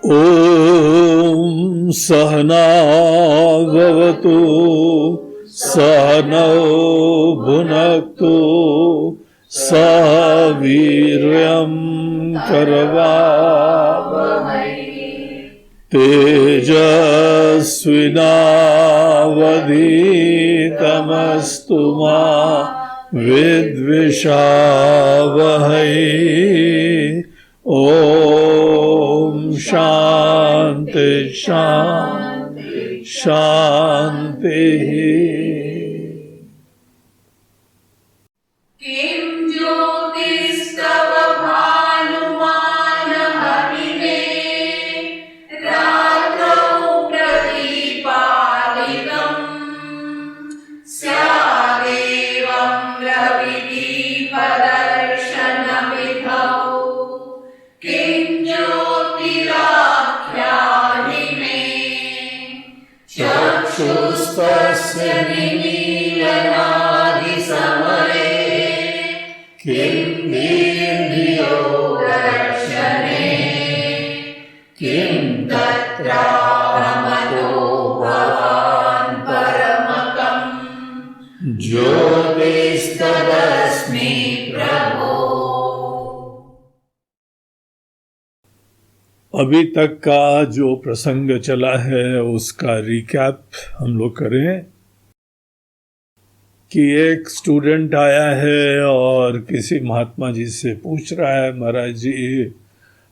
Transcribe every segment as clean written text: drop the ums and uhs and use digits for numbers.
ॐ सहना भवतु सहनौ भुनक्तु सह वीर्यं करवावहै तेजस्विनावधीतमस्तु मा विद्विषावहै। ओम शांति शांति शांति। किं ज्योतिस्तव भानुमान हरिणे रात्रौ प्रदीपादिकम् स्यादेवं रविदीपदर्शनविधौ किं ज्योतिराख्याहि मे चक्षुस्तस्य निमीलनादिसमये किं दीर्घयो दर्शने किं तत्राहमतो भवान् परमकम् ज्योतिस्तदस्मि प्रभो। अभी तक का जो प्रसंग चला है उसका रिकैप हम लोग करें कि एक स्टूडेंट आया है और किसी महात्मा जी से पूछ रहा है, महाराज जी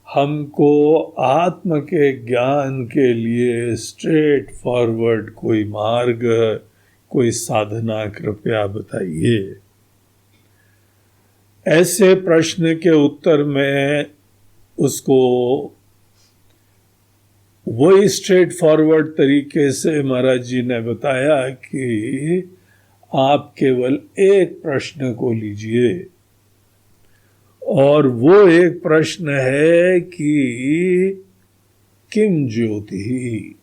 हमको आत्म के ज्ञान के लिए स्ट्रेट फॉरवर्ड कोई मार्ग, कोई साधना कृपया बताइए। ऐसे प्रश्न के उत्तर में उसको वही स्ट्रेट फॉरवर्ड तरीके से महाराज जी ने बताया कि आप केवल एक प्रश्न को लीजिए और वो एक प्रश्न है कि किम ज्योति।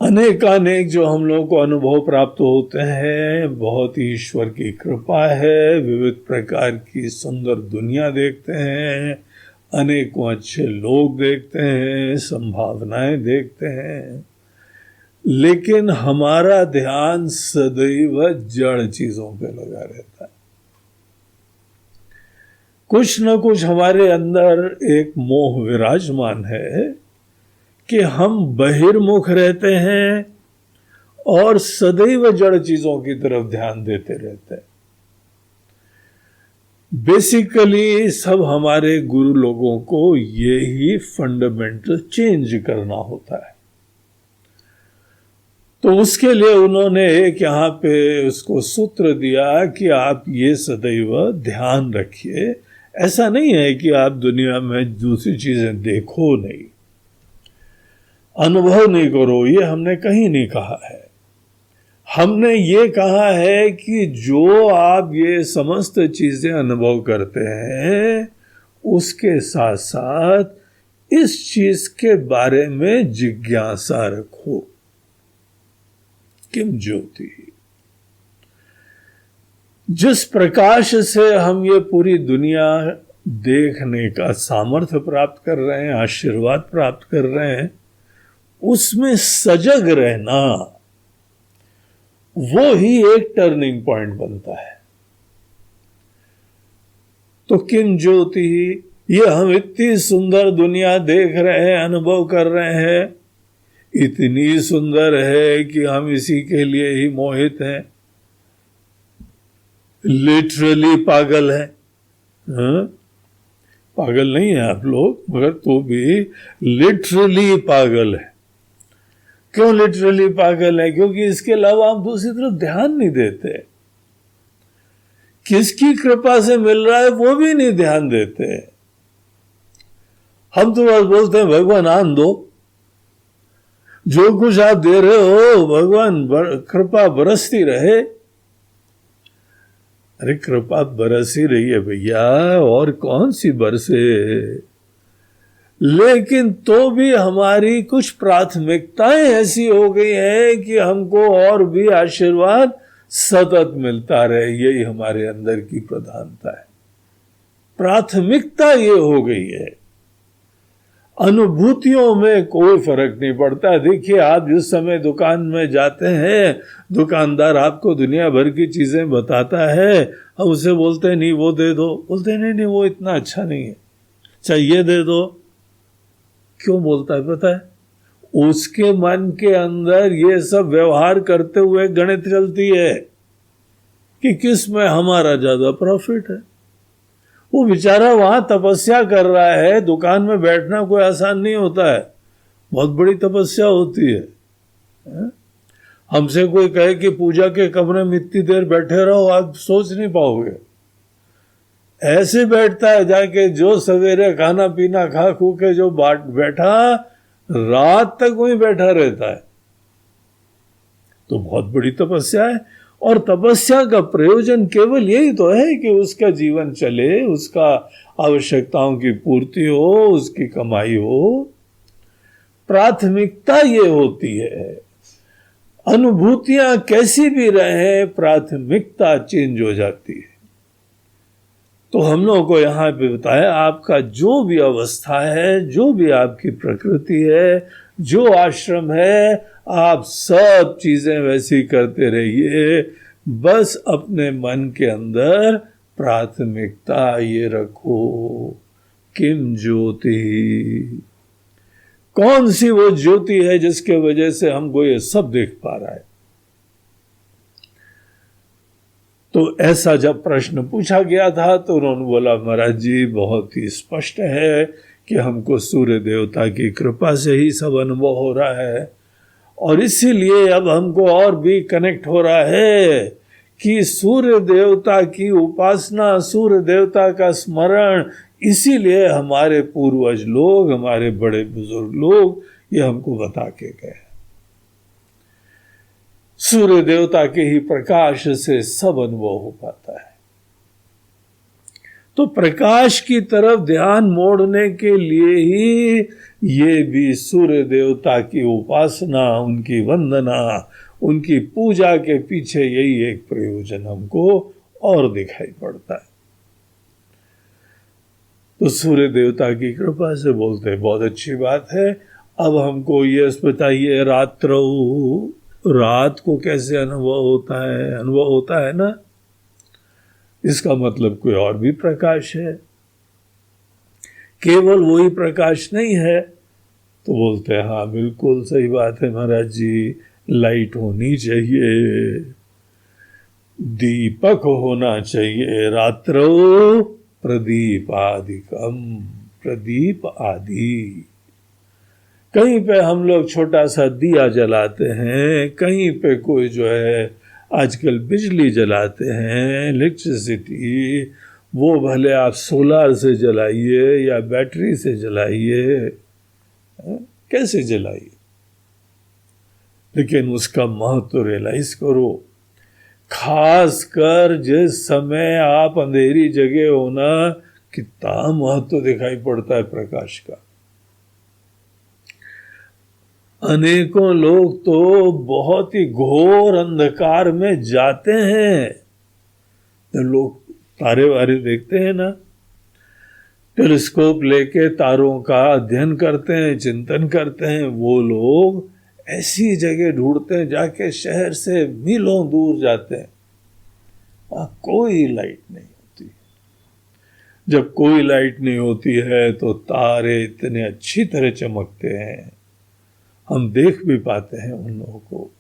अनेकानेक जो हम लोगों को अनुभव प्राप्त होते हैं, बहुत ही ईश्वर की कृपा है, विविध प्रकार की सुंदर दुनिया देखते हैं, अनेकों अच्छे लोग देखते हैं, संभावनाएं देखते हैं, लेकिन हमारा ध्यान सदैव जड़ चीजों पे लगा रहता है। कुछ न कुछ हमारे अंदर एक मोह विराजमान है कि हम बहिर्मुख रहते हैं और सदैव जड़ चीजों की तरफ ध्यान देते रहते हैं। बेसिकली सब हमारे गुरु लोगों को यही फंडामेंटल चेंज करना होता है। तो उसके लिए उन्होंने एक यहाँ पे उसको सूत्र दिया कि आप ये सदैव ध्यान रखिए। ऐसा नहीं है कि आप दुनिया में दूसरी चीजें देखो नहीं, अनुभव नहीं करो, ये हमने कहीं नहीं कहा है। हमने ये कहा है कि जो आप ये समस्त चीजें अनुभव करते हैं उसके साथ साथ इस चीज के बारे में जिज्ञासा रखो। किम ज्योति। जिस प्रकाश से हम ये पूरी दुनिया देखने का सामर्थ्य प्राप्त कर रहे हैं, आशीर्वाद प्राप्त कर रहे हैं, उसमें सजग रहना वो ही एक टर्निंग पॉइंट बनता है। तो किम ज्योति, ये हम इतनी सुंदर दुनिया देख रहे हैं, अनुभव कर रहे हैं, इतनी सुंदर है कि हम इसी के लिए ही मोहित हैं, लिटरली पागल है। पागल नहीं है आप लोग, मगर तो भी लिटरली पागल है। क्यों लिटरली पागल है? क्योंकि इसके अलावा हम दूसरी तरफ ध्यान नहीं देते। किसकी कृपा से मिल रहा है वो भी नहीं ध्यान देते। हम तो बस बोलते हैं भगवान आन दो, जो कुछ आप दे रहे हो भगवान कृपा बरसती रहे। अरे कृपा बरस ही रही है भैया, और कौन सी बरसे। लेकिन तो भी हमारी कुछ प्राथमिकताएं ऐसी हो गई हैं कि हमको और भी आशीर्वाद सतत मिलता रहे। यही हमारे अंदर की प्रधानता है, प्राथमिकता ये हो गई है। अनुभूतियों में कोई फर्क नहीं पड़ता। देखिए, आप जिस समय दुकान में जाते हैं, दुकानदार आपको दुनिया भर की चीजें बताता है, हम उसे बोलते हैं नहीं वो दे दो, बोलते हैं नहीं नहीं वो इतना अच्छा नहीं है, चाहिए दे दो। क्यों बोलता है पता है? उसके मन के अंदर ये सब व्यवहार करते हुए गणित चलती है कि किस में हमारा ज्यादा प्रॉफिट है। वो बेचारा वहां तपस्या कर रहा है। दुकान में बैठना कोई आसान नहीं होता है, बहुत बड़ी तपस्या होती है। हमसे कोई कहे कि पूजा के कमरे में इतनी देर बैठे रहो, आप सोच नहीं पाओगे। ऐसे बैठता है जाके, जो सवेरे खाना पीना खा खू के जो बैठा, रात तक वहीं बैठा रहता है। तो बहुत बड़ी तपस्या है। और तपस्या का प्रयोजन केवल यही तो है कि उसका जीवन चले, उसका आवश्यकताओं की पूर्ति हो, उसकी कमाई हो। प्राथमिकता ये होती है। अनुभूतियां कैसी भी रहे, प्राथमिकता चेंज हो जाती है। तो हम लोगों को यहाँ पे बताया, आपका जो भी अवस्था है, जो भी आपकी प्रकृति है, जो आश्रम है, आप सब चीजें वैसी करते रहिए। बस अपने मन के अंदर प्राथमिकता ये रखो, किम ज्योति, कौन सी वो ज्योति है जिसके वजह से हमको ये सब देख पा रहा है। तो ऐसा जब प्रश्न पूछा गया था तो उन्होंने बोला, महाराज जी बहुत ही स्पष्ट है कि हमको सूर्य देवता की कृपा से ही सब अनुभव हो रहा है, और इसीलिए अब हमको और भी कनेक्ट हो रहा है कि सूर्य देवता की उपासना, सूर्य देवता का स्मरण, इसीलिए हमारे पूर्वज लोग, हमारे बड़े बुजुर्ग लोग ये हमको बता के गए। सूर्य देवता के ही प्रकाश से सब अनुभव हो पाता है। तो प्रकाश की तरफ ध्यान मोड़ने के लिए ही ये भी सूर्य देवता की उपासना, उनकी वंदना, उनकी पूजा के पीछे यही एक प्रयोजन हमको और दिखाई पड़ता है। तो सूर्य देवता की कृपा से बोलते हैं, बहुत अच्छी बात है। अब हमको ये बताइए, रात को कैसे अनुभव होता है? अनुभव होता है ना, इसका मतलब कोई और भी प्रकाश है, केवल वही प्रकाश नहीं है। तो बोलते हैं हाँ बिल्कुल सही बात है महाराज जी, लाइट होनी चाहिए, दीपक होना चाहिए। रात्रो प्रदीपादिकम, प्रदीप आदि। कहीं पे हम लोग छोटा सा दिया जलाते हैं, कहीं पे कोई जो है आजकल बिजली जलाते हैं, इलेक्ट्रिसिटी, वो भले आप सोलार से जलाइए या बैटरी से जलाइए, कैसे जलाइए, लेकिन उसका महत्व रियलाइज करो। खासकर जिस समय आप अंधेरी जगह हो ना, कितना महत्व दिखाई पड़ता है प्रकाश का। अनेकों लोग तो बहुत ही घोर अंधकार में जाते हैं। तो लोग तारे वारे देखते हैं ना, टेलीस्कोप लेके तारों का अध्ययन करते हैं, चिंतन करते हैं। वो लोग ऐसी जगह ढूंढते हैं, जाके शहर से मीलों दूर जाते हैं, कोई लाइट नहीं होती। जब कोई लाइट नहीं होती है तो तारे इतने अच्छी तरह चमकते हैं, हम देख भी पाते हैं उन लोगों को।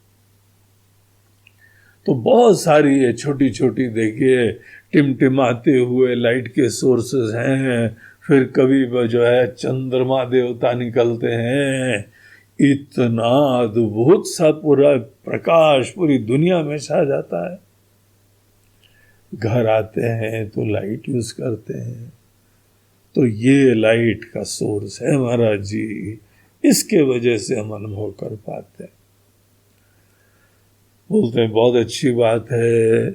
तो बहुत सारी ये छोटी छोटी देखिए टिमटिमाते हुए लाइट के सोर्सेस हैं। फिर कभी जो है चंद्रमा देवता निकलते हैं, इतना अद्भुत सा पूरा प्रकाश पूरी दुनिया में छा जाता है। घर आते हैं तो लाइट यूज करते हैं, तो ये लाइट का सोर्स है महाराज जी, इसके वजह से हम अनुभव कर पाते हैं। बोलते हैं बहुत अच्छी बात है।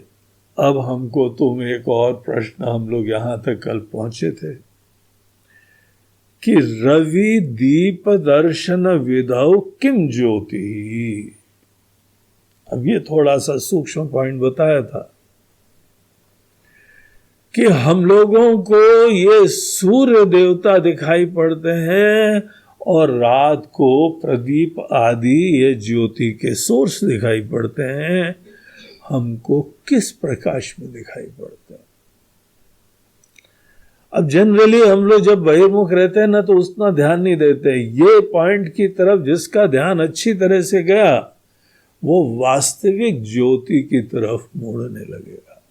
अब हमको तुम एक और प्रश्न, हम लोग यहां तक कल पहुंचे थे कि रवि दीप दर्शन विधौ किम ज्योति। अब ये थोड़ा सा सूक्ष्म पॉइंट बताया था। कि हम लोगों को ये सूर्य देवता दिखाई पड़ते हैं और रात को प्रदीप आदि ये ज्योति के सोर्स दिखाई पड़ते हैं, हमको किस प्रकाश में दिखाई पड़ते हैं? अब जनरली हम लोग जब बहिर्मुख रहते हैं ना तो उतना ध्यान नहीं देते। ये पॉइंट की तरफ जिसका ध्यान अच्छी तरह से गया वो वास्तविक ज्योति की तरफ मुड़ने लगेगा।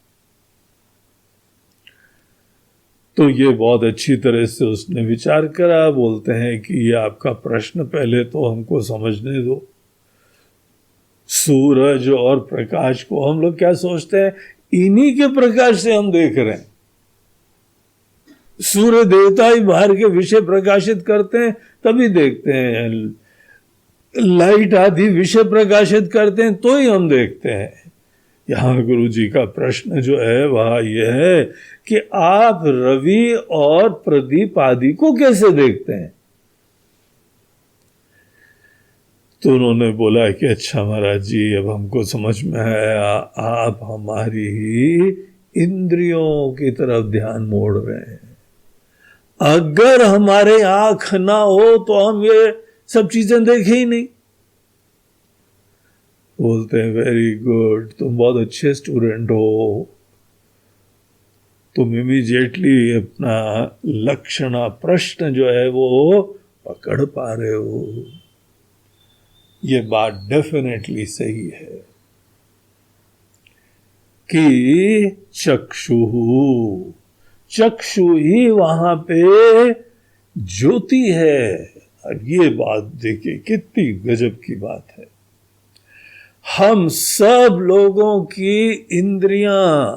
तो ये बहुत अच्छी तरह से उसने विचार करा। बोलते हैं कि ये आपका प्रश्न पहले तो हमको समझने दो। सूरज और प्रकाश को हम लोग क्या सोचते हैं, इन्हीं के प्रकाश से हम देख रहे हैं। सूर्य देवता ही बाहर के विषय प्रकाशित करते हैं तभी देखते हैं, लाइट आदि विषय प्रकाशित करते हैं तो ही हम देखते हैं। यहां गुरु जी का प्रश्न जो है वह यह है कि आप रवि और प्रदीप आदि को कैसे देखते हैं? तो उन्होंने बोला कि अच्छा महाराज जी, अब हमको समझ में आया, आप हमारी ही इंद्रियों की तरफ ध्यान मोड़ रहे हैं। अगर हमारे आंख ना हो तो हम ये सब चीजें देखे ही नहीं। बोलते हैं वेरी गुड, तुम बहुत अच्छे स्टूडेंट हो, तुम इमीडिएटली अपना लक्षणा प्रश्न जो है वो पकड़ पा रहे हो। ये बात डेफिनेटली सही है कि चक्षु ही वहां पे ज्योति है। और ये बात देखिए कितनी गजब की बात है। हम सब लोगों की इंद्रियां,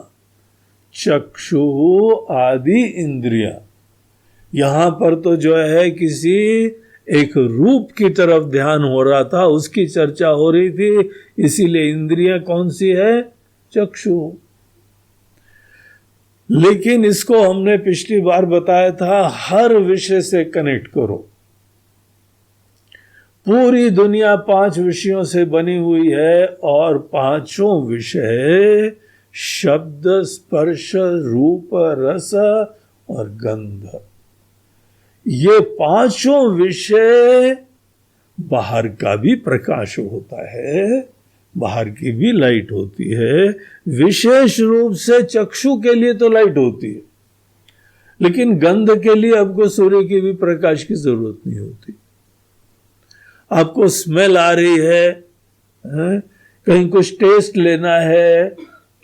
चक्षु आदि इंद्रियां, यहां पर तो जो है किसी एक रूप की तरफ ध्यान हो रहा था, उसकी चर्चा हो रही थी, इसीलिए इंद्रियां कौन सी है? चक्षु। लेकिन इसको हमने पिछली बार बताया था, हर विषय से कनेक्ट करो। पूरी दुनिया 5 विषयों से बनी हुई है और 5 विषय शब्द, स्पर्श, रूप, रस और गंध, ये 5 विषय बाहर का भी प्रकाश होता है, बाहर की भी लाइट होती है। विशेष रूप से चक्षु के लिए तो लाइट होती है, लेकिन गंध के लिए आपको सूर्य की भी प्रकाश की जरूरत नहीं होती। आपको स्मेल आ रही है, कहीं कुछ टेस्ट लेना है,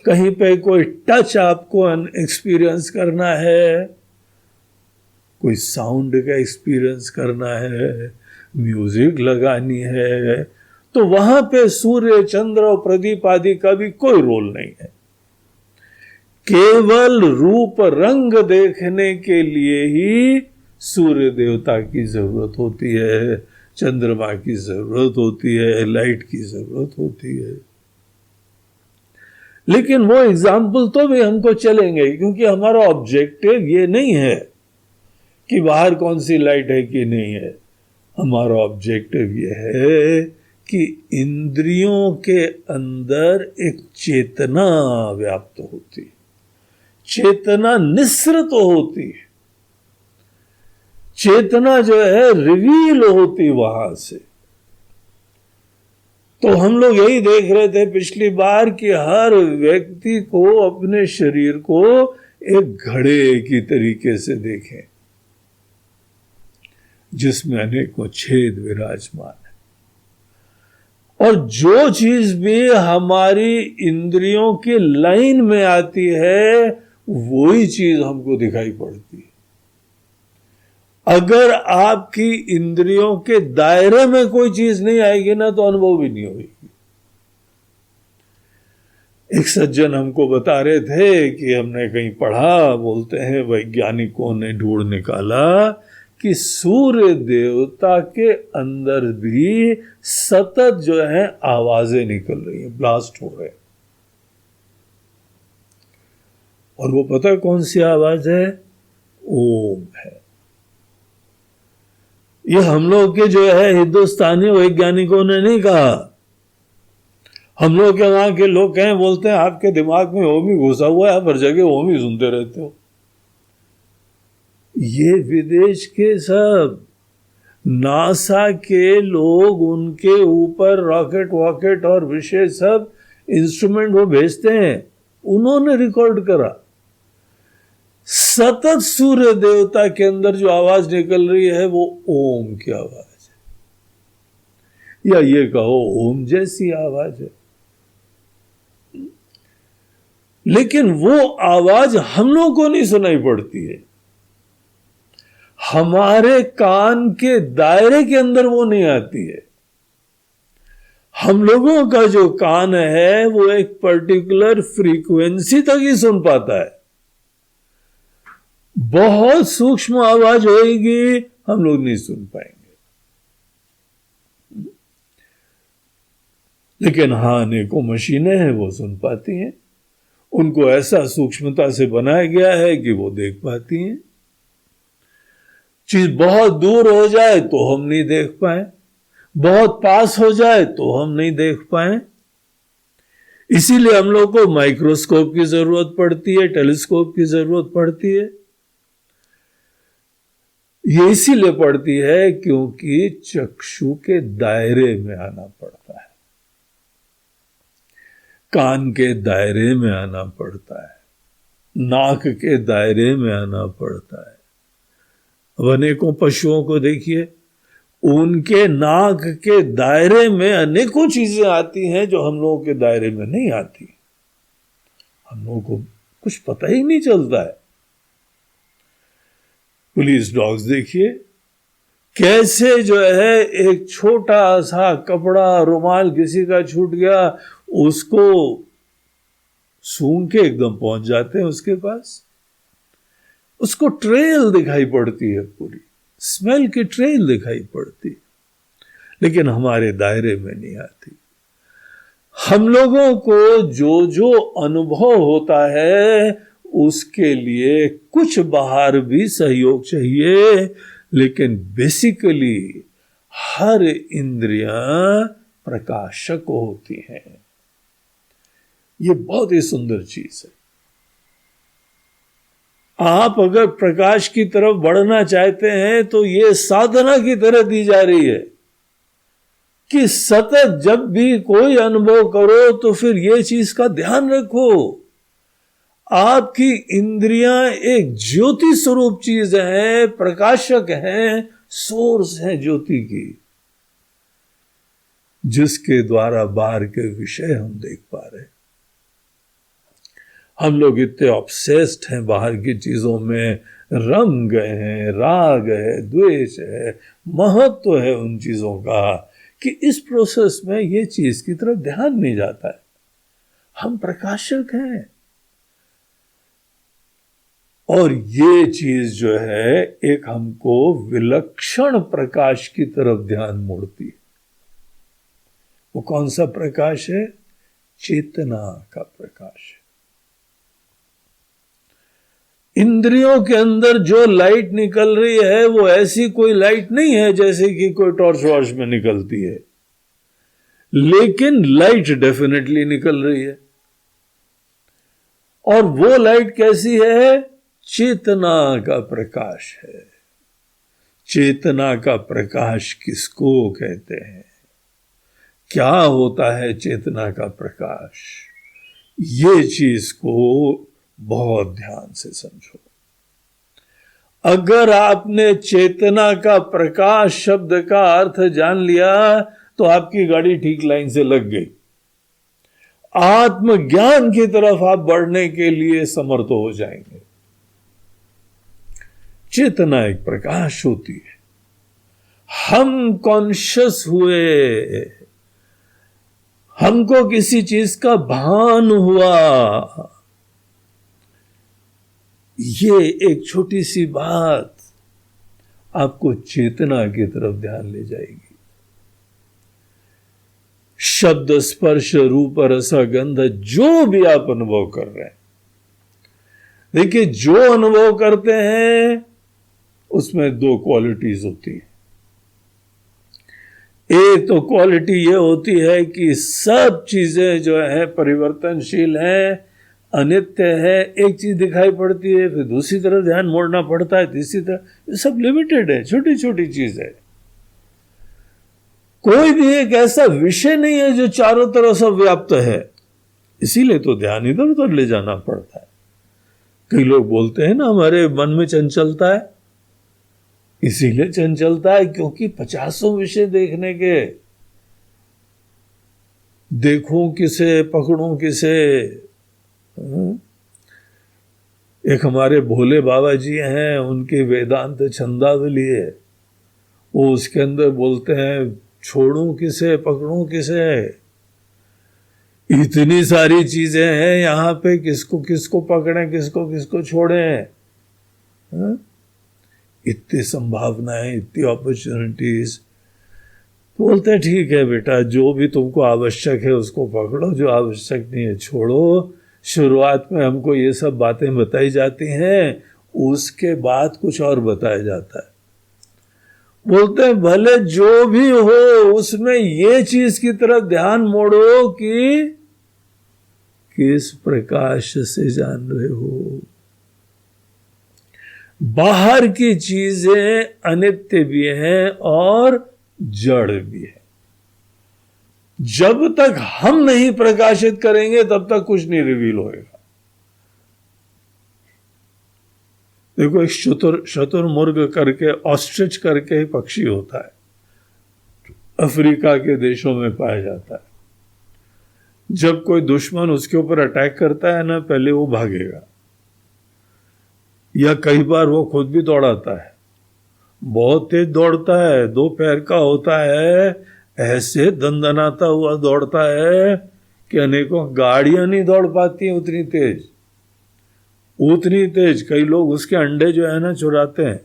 कहीं पे कोई टच आपको एक्सपीरियंस करना है, कोई साउंड का एक्सपीरियंस करना है, म्यूजिक लगानी है, तो वहां पे सूर्य, चंद्र और प्रदीप आदि का भी कोई रोल नहीं है। केवल रूप रंग देखने के लिए ही सूर्य देवता की जरूरत होती है, चंद्रमा की जरूरत होती है, लाइट की जरूरत होती है। लेकिन वो एग्जाम्पल तो भी हमको चलेंगे, क्योंकि हमारा ऑब्जेक्टिव ये नहीं है कि बाहर कौन सी लाइट है कि नहीं है। हमारा ऑब्जेक्टिव ये है कि इंद्रियों के अंदर एक चेतना व्याप्त होती है, चेतना निस्सृत होती है, चेतना जो है रिवील होती वहां से। तो हम लोग यही देख रहे थे पिछली बार कि हर व्यक्ति को अपने शरीर को एक घड़े की तरीके से देखें जिसमें अनेकों छेद विराजमान है, और जो चीज भी हमारी इंद्रियों की लाइन में आती है वही चीज हमको दिखाई पड़ती है। अगर आपकी इंद्रियों के दायरे में कोई चीज नहीं आएगी ना तो अनुभव भी नहीं होगी। एक सज्जन हमको बता रहे थे कि हमने कहीं पढ़ा, बोलते हैं वैज्ञानिकों ने ढूंढ निकाला कि सूर्य देवता के अंदर भी सतत जो है आवाजें निकल रही हैं, ब्लास्ट हो रहे हैं। और वो पता कौन सी आवाज है? ओम है। ये हम लोग के जो है हिंदुस्तानी वैज्ञानिकों ने नहीं कहा, हम लोग के वहां के लोग कहें, बोलते हैं आपके दिमाग में ओम ही घुसा हुआ है, आप हर जगह ओम ही सुनते रहते हो। ये विदेश के सब नासा के लोग, उनके ऊपर रॉकेट वॉकेट और विशेष सब इंस्ट्रूमेंट वो भेजते हैं, उन्होंने रिकॉर्ड करा। सतत सूर्य देवता के अंदर जो आवाज निकल रही है वो ओम की आवाज है, या ये कहो ओम जैसी आवाज है। लेकिन वो आवाज हम लोगों को नहीं सुनाई पड़ती है, हमारे कान के दायरे के अंदर वो नहीं आती है। हम लोगों का जो कान है वो एक पर्टिकुलर फ्रीक्वेंसी तक ही सुन पाता है। बहुत सूक्ष्म आवाज होगी, हम लोग नहीं सुन पाएंगे। लेकिन हाँ, अनेकों मशीनें हैं वो सुन पाती हैं, उनको ऐसा सूक्ष्मता से बनाया गया है कि वो देख पाती हैं। चीज बहुत दूर हो जाए तो हम नहीं देख पाए, बहुत पास हो जाए तो हम नहीं देख पाए। इसीलिए हम लोग को माइक्रोस्कोप की जरूरत पड़ती है, टेलीस्कोप की जरूरत पड़ती है। ये इसीलिए पड़ती है क्योंकि चक्षु के दायरे में आना पड़ता है, कान के दायरे में आना पड़ता है, नाक के दायरे में आना पड़ता है। अब अनेकों पशुओं को देखिए, उनके नाक के दायरे में अनेकों चीजें आती हैं जो हम लोगों के दायरे में नहीं आती, हम लोगों को कुछ पता ही नहीं चलता है। पुलिस डॉग्स देखिए, कैसे जो है एक छोटा सा कपड़ा, रुमाल किसी का छूट गया, उसको सूंघ के एकदम पहुंच जाते हैं उसके पास। उसको ट्रेल दिखाई पड़ती है, पूरी स्मेल की ट्रेल दिखाई पड़ती है, लेकिन हमारे दायरे में नहीं आती। हम लोगों को जो जो अनुभव होता है उसके लिए कुछ बाहर भी सहयोग चाहिए, लेकिन बेसिकली हर इंद्रियां प्रकाशक होती हैं। ये बहुत ही सुंदर चीज है। आप अगर प्रकाश की तरफ बढ़ना चाहते हैं तो ये साधना की तरह दी जा रही है कि सतत जब भी कोई अनुभव करो तो फिर ये चीज का ध्यान रखो, आपकी इंद्रियां एक ज्योति स्वरूप चीज है, प्रकाशक है, सोर्स है ज्योति की, जिसके द्वारा बाहर के विषय हम देख पा रहे हैं। हम लोग इतने ऑब्सेस्ड हैं बाहर की चीजों में, रंग है, राग है, द्वेष है, महत्व है उन चीजों का, कि इस प्रोसेस में ये चीज की तरफ ध्यान नहीं जाता है। हम प्रकाशक हैं और ये चीज जो है एक हमको विलक्षण प्रकाश की तरफ ध्यान मोड़ती है। वो कौन सा प्रकाश है? चेतना का प्रकाश है। इंद्रियों के अंदर जो लाइट निकल रही है वो ऐसी कोई लाइट नहीं है जैसे कि कोई टॉर्च वॉर्च में निकलती है, लेकिन लाइट डेफिनेटली निकल रही है। और वो लाइट कैसी है? चेतना का प्रकाश है। चेतना का प्रकाश किसको कहते हैं? क्या होता है चेतना का प्रकाश? ये चीज को बहुत ध्यान से समझो। अगर आपने चेतना का प्रकाश शब्द का अर्थ जान लिया तो आपकी गाड़ी ठीक लाइन से लग गई। आत्मज्ञान की तरफ आप बढ़ने के लिए समर्थ हो जाएंगे। चेतना एक प्रकाश होती है। हम कॉन्शियस हुए, हमको किसी चीज का भान हुआ, ये एक छोटी सी बात आपको चेतना की तरफ ध्यान ले जाएगी। शब्द, स्पर्श, रूप, रस, गंध, जो भी आप अनुभव कर रहे हैं, देखिए जो अनुभव करते हैं उसमें दो क्वालिटीज होती हैं। एक तो क्वालिटी ये होती है कि सब चीजें जो है परिवर्तनशील हैं, अनित्य है। एक चीज दिखाई पड़ती है, फिर दूसरी तरफ ध्यान मोड़ना पड़ता है, तीसरी तरफ, ये सब लिमिटेड है, छोटी छोटी चीज है। कोई भी एक ऐसा विषय नहीं है जो चारों तरफ सब व्याप्त है। इसीलिए तो ध्यान इधर उधर ले जाना पड़ता है। कई लोग बोलते हैं ना हमारे मन में चंचलता है, इसीलिए चंचलता है क्योंकि 50 विषय देखने के, देखूं किसे पकड़ूं किसे। एक हमारे भोले बाबा जी हैं, उनके वेदांत छंदावली है, वो उसके अंदर बोलते हैं छोड़ूं किसे पकड़ूं किसे, इतनी सारी चीजें हैं यहाँ पे, किसको किसको पकड़ें किसको किसको छोड़ें। इतनी संभावनाएं, इतनी अपॉर्चुनिटीज। बोलते हैं ठीक है बेटा, जो भी तुमको आवश्यक है उसको पकड़ो, जो आवश्यक नहीं है छोड़ो। शुरुआत में हमको ये सब बातें बताई जाती हैं, उसके बाद कुछ और बताया जाता है। बोलते हैं भले जो भी हो उसमें ये चीज की तरफ ध्यान मोड़ो कि किस प्रकाश से जान रहे हो। बाहर की चीजें अनित्य भी हैं और जड़ भी है। जब तक हम नहीं प्रकाशित करेंगे तब तक कुछ नहीं रिवील होएगा। देखो, एक शुतुरमुर्ग करके, ऑस्ट्रिच करके पक्षी होता है, अफ्रीका के देशों में पाया जाता है। जब कोई दुश्मन उसके ऊपर अटैक करता है ना, पहले वो भागेगा, या कई बार वो खुद भी दौड़ाता है, बहुत तेज दौड़ता है, 2 पैर का होता है, ऐसे दंदनाता हुआ दौड़ता है कि अनेकों गाड़ियां नहीं दौड़ पाती उतनी तेज। कई लोग उसके अंडे जो है ना चुराते हैं,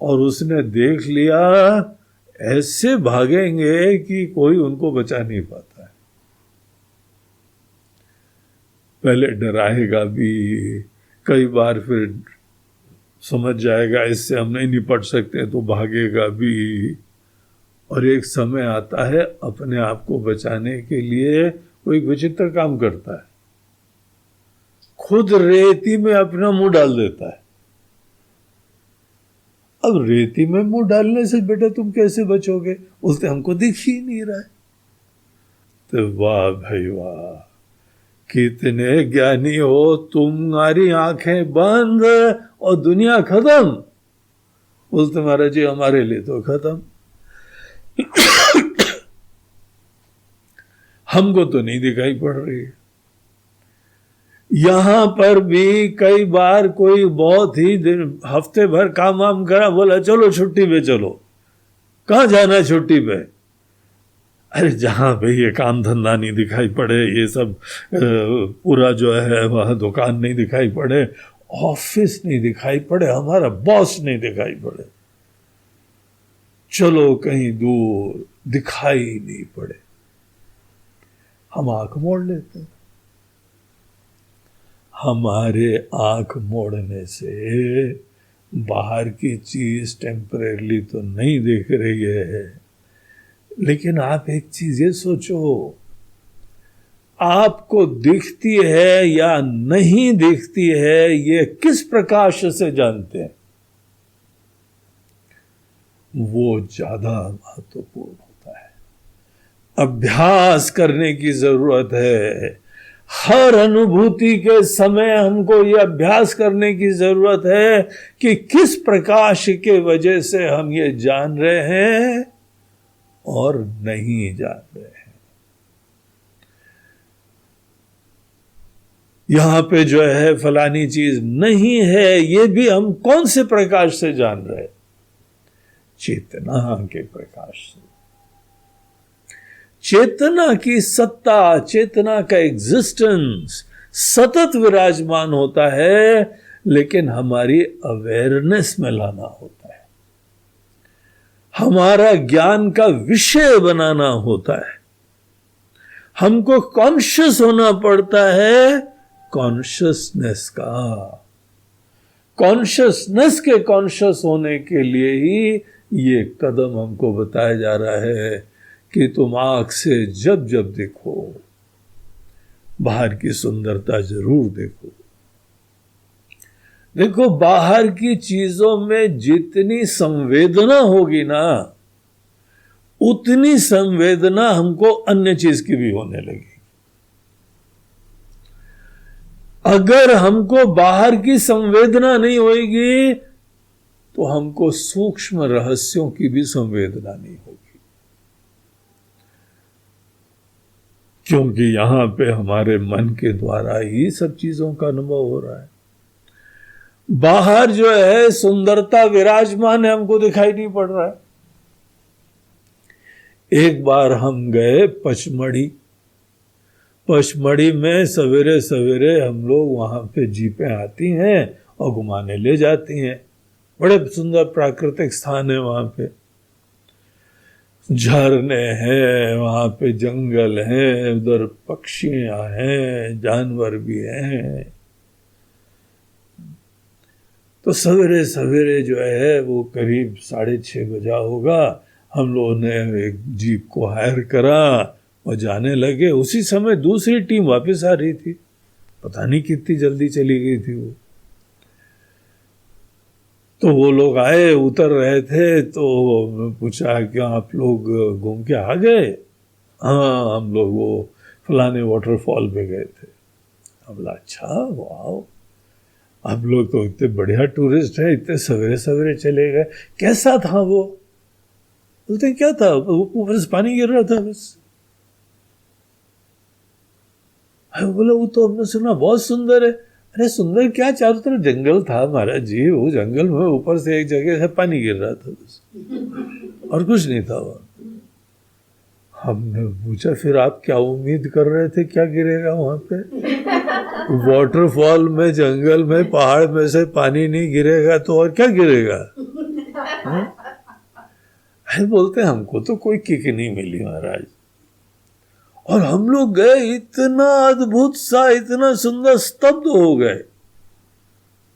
और उसने देख लिया ऐसे भागेंगे कि कोई उनको बचा नहीं पाता है। पहले डराएगा भी, कई बार फिर समझ जाएगा इससे हम नहीं निपट सकते तो भागेगा भी, और एक समय आता है अपने आप को बचाने के लिए वो एक विचित्र काम करता है, खुद रेती में अपना मुंह डाल देता है। अब रेती में मुंह डालने से बेटा तुम कैसे बचोगे, उससे हमको दिख ही नहीं रहा है। तो वाह भाई वाह, कितने ज्ञानी हो, तुम्हारी आंखें बंद और दुनिया खत्म। बोलते महाराज जी हमारे लिए तो खत्म, हमको तो नहीं दिखाई पड़ रही। यहां पर भी कई बार कोई बहुत ही दिन, हफ्ते भर काम वाम करा, बोला चलो छुट्टी पे चलो। कहां जाना छुट्टी पे? अरे जहां पे ये काम धंधा नहीं दिखाई पड़े, ये सब पूरा जो है वह दुकान नहीं दिखाई पड़े, ऑफिस नहीं दिखाई पड़े, हमारा बॉस नहीं दिखाई पड़े, चलो कहीं दूर, दिखाई नहीं पड़े, हम आंख मोड़ लेते हैं। हमारे आंख मोड़ने से बाहर की चीज टेम्परेरी तो नहीं दिख रही है, लेकिन आप एक चीज ये सोचो, आपको दिखती है या नहीं दिखती है, ये किस प्रकाश से जानते हैं? वो ज्यादा महत्वपूर्ण होता है। अभ्यास करने की जरूरत है। हर अनुभूति के समय हमको ये अभ्यास करने की जरूरत है कि किस प्रकाश के वजह से हम ये जान रहे हैं और नहीं जान रहे हैं। यहां पे जो है फलानी चीज नहीं है, ये भी हम कौन से प्रकाश से जान रहे हैं? चेतना के प्रकाश से। चेतना की सत्ता, चेतना का एग्जिस्टेंस सतत विराजमान होता है, लेकिन हमारी अवेयरनेस में लाना होता है, हमारा ज्ञान का विषय बनाना होता है। हमको कॉन्शियस होना पड़ता है कॉन्शियसनेस का। कॉन्शियसनेस के कॉन्शियस होने के लिए ही ये कदम हमको बताया जा रहा है कि तुम आँख से जब जब देखो बाहर की सुंदरता जरूर देखो। देखो, बाहर की चीजों में जितनी संवेदना होगी ना, उतनी संवेदना हमको अन्य चीज की भी होने लगेगी। अगर हमको बाहर की संवेदना नहीं होगी तो हमको सूक्ष्म रहस्यों की भी संवेदना नहीं होगी, क्योंकि यहां पे हमारे मन के द्वारा ही सब चीजों का अनुभव हो रहा है। बाहर जो है सुंदरता विराजमान है, हमको दिखाई नहीं पड़ रहा है। एक बार हम गए पचमढ़ी में सवेरे सवेरे हम लोग वहां पे जीपें आती हैं और घुमाने ले जाती हैं। बड़े सुंदर प्राकृतिक स्थान है वहां पे, झरने हैं, वहां पे जंगल हैं, उधर पक्षियां हैं, जानवर भी हैं। तो सवेरे सवेरे जो है वो करीब 6:30 बजा होगा, हम लोगों ने एक जीप को हायर करा और जाने लगे। उसी समय दूसरी टीम वापस आ रही थी, पता नहीं कितनी जल्दी चली गई थी वो। तो वो लोग आए, उतर रहे थे, तो पूछा कि आप लोग घूम के आ गए? हाँ, हम लोग वो फलाने वाटरफॉल पे गए थे। अब बोला, अच्छा, वाह, आप लोग तो इतने बढ़िया टूरिस्ट है, इतने सवेरे सवेरे चले गए, कैसा था वो? बोलते क्या था, ऊपर से पानी गिर रहा था बस। बोले वो तो हमने सुना बहुत सुंदर है। अरे सुंदर क्या, चारों तरफ जंगल था महाराज जी, वो जंगल में ऊपर से एक जगह से पानी गिर रहा था बस, और कुछ नहीं था वहां। हमने पूछा, फिर आप क्या उम्मीद कर रहे थे, क्या गिरेगा वहां पे? वाटरफॉल में, जंगल में, पहाड़ में से पानी नहीं गिरेगा तो और क्या गिरेगा? बोलते हमको तो कोई किक नहीं मिली महाराज। और हम लोग गए, इतना अद्भुत सा, इतना सुंदर, स्तब्ध हो गए,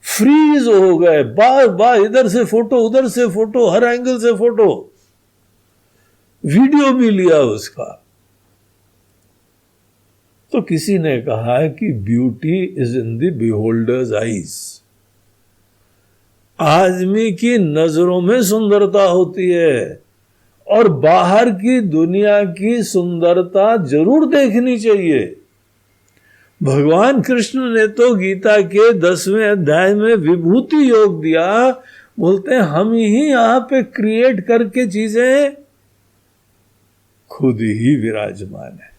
फ्रीज हो गए। बार बार इधर से फोटो, उधर से फोटो, हर एंगल से फोटो, वीडियो भी लिया उसका। तो किसी ने कहा कि beauty is in the beholder's eyes. आदमी की नजरों में सुंदरता होती है, और बाहर की दुनिया की सुंदरता जरूर देखनी चाहिए। भगवान कृष्ण ने तो गीता के 10वें अध्याय में विभूति योग दिया। बोलते हैं हम ही यहां पे क्रिएट करके चीजें खुद ही विराजमान है।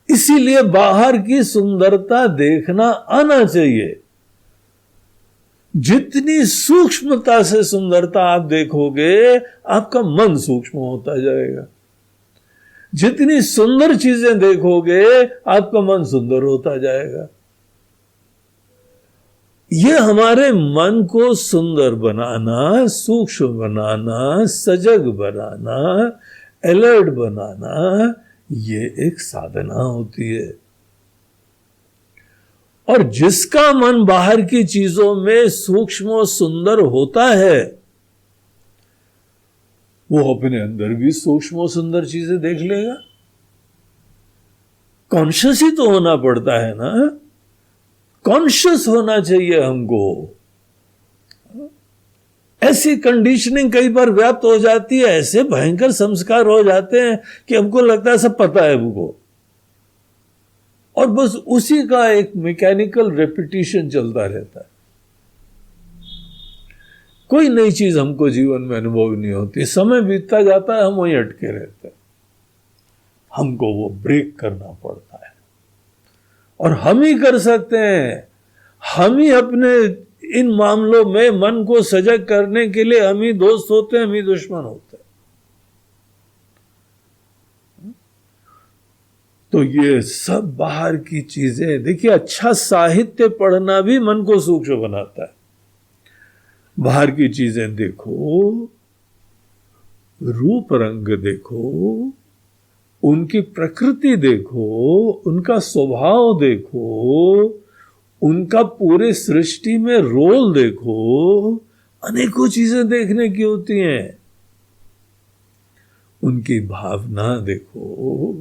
इसीलिए बाहर की सुंदरता देखना आना चाहिए। जितनी सूक्ष्मता से सुंदरता आप देखोगे, आपका मन सूक्ष्म होता जाएगा। जितनी सुंदर चीजें देखोगे, आपका मन सुंदर होता जाएगा। ये हमारे मन को सुंदर बनाना, सूक्ष्म बनाना, सजग बनाना, अलर्ट बनाना, ये एक साधना होती है। और जिसका मन बाहर की चीजों में सूक्ष्म और सुंदर होता है, वो अपने अंदर भी सूक्ष्म और सुंदर चीजें देख लेगा। कॉन्शियस ही तो होना पड़ता है ना, कॉन्शियस होना चाहिए हमको। ऐसी कंडीशनिंग कई बार व्याप्त हो जाती है, ऐसे भयंकर संस्कार हो जाते हैं कि हमको लगता है सब पता है हमको, और बस उसी का एक मैकेनिकल रेपिटेशन चलता रहता है। कोई नई चीज हमको जीवन में अनुभव नहीं होती, समय बीतता जाता है, हम वहीं अटके रहते हैं। हमको वो ब्रेक करना पड़ता है, और हम ही कर सकते हैं। हम ही अपने इन मामलों में मन को सजग करने के लिए हम ही दोस्त होते हैं, हम ही दुश्मन होते हैं। तो ये सब बाहर की चीजें, देखिए, अच्छा साहित्य पढ़ना भी मन को सूक्ष्म बनाता है। बाहर की चीजें देखो, रूप रंग देखो, उनकी प्रकृति देखो, उनका स्वभाव देखो, उनका पूरे सृष्टि में रोल देखो, अनेकों चीजें देखने की होती हैं। उनकी भावना देखो,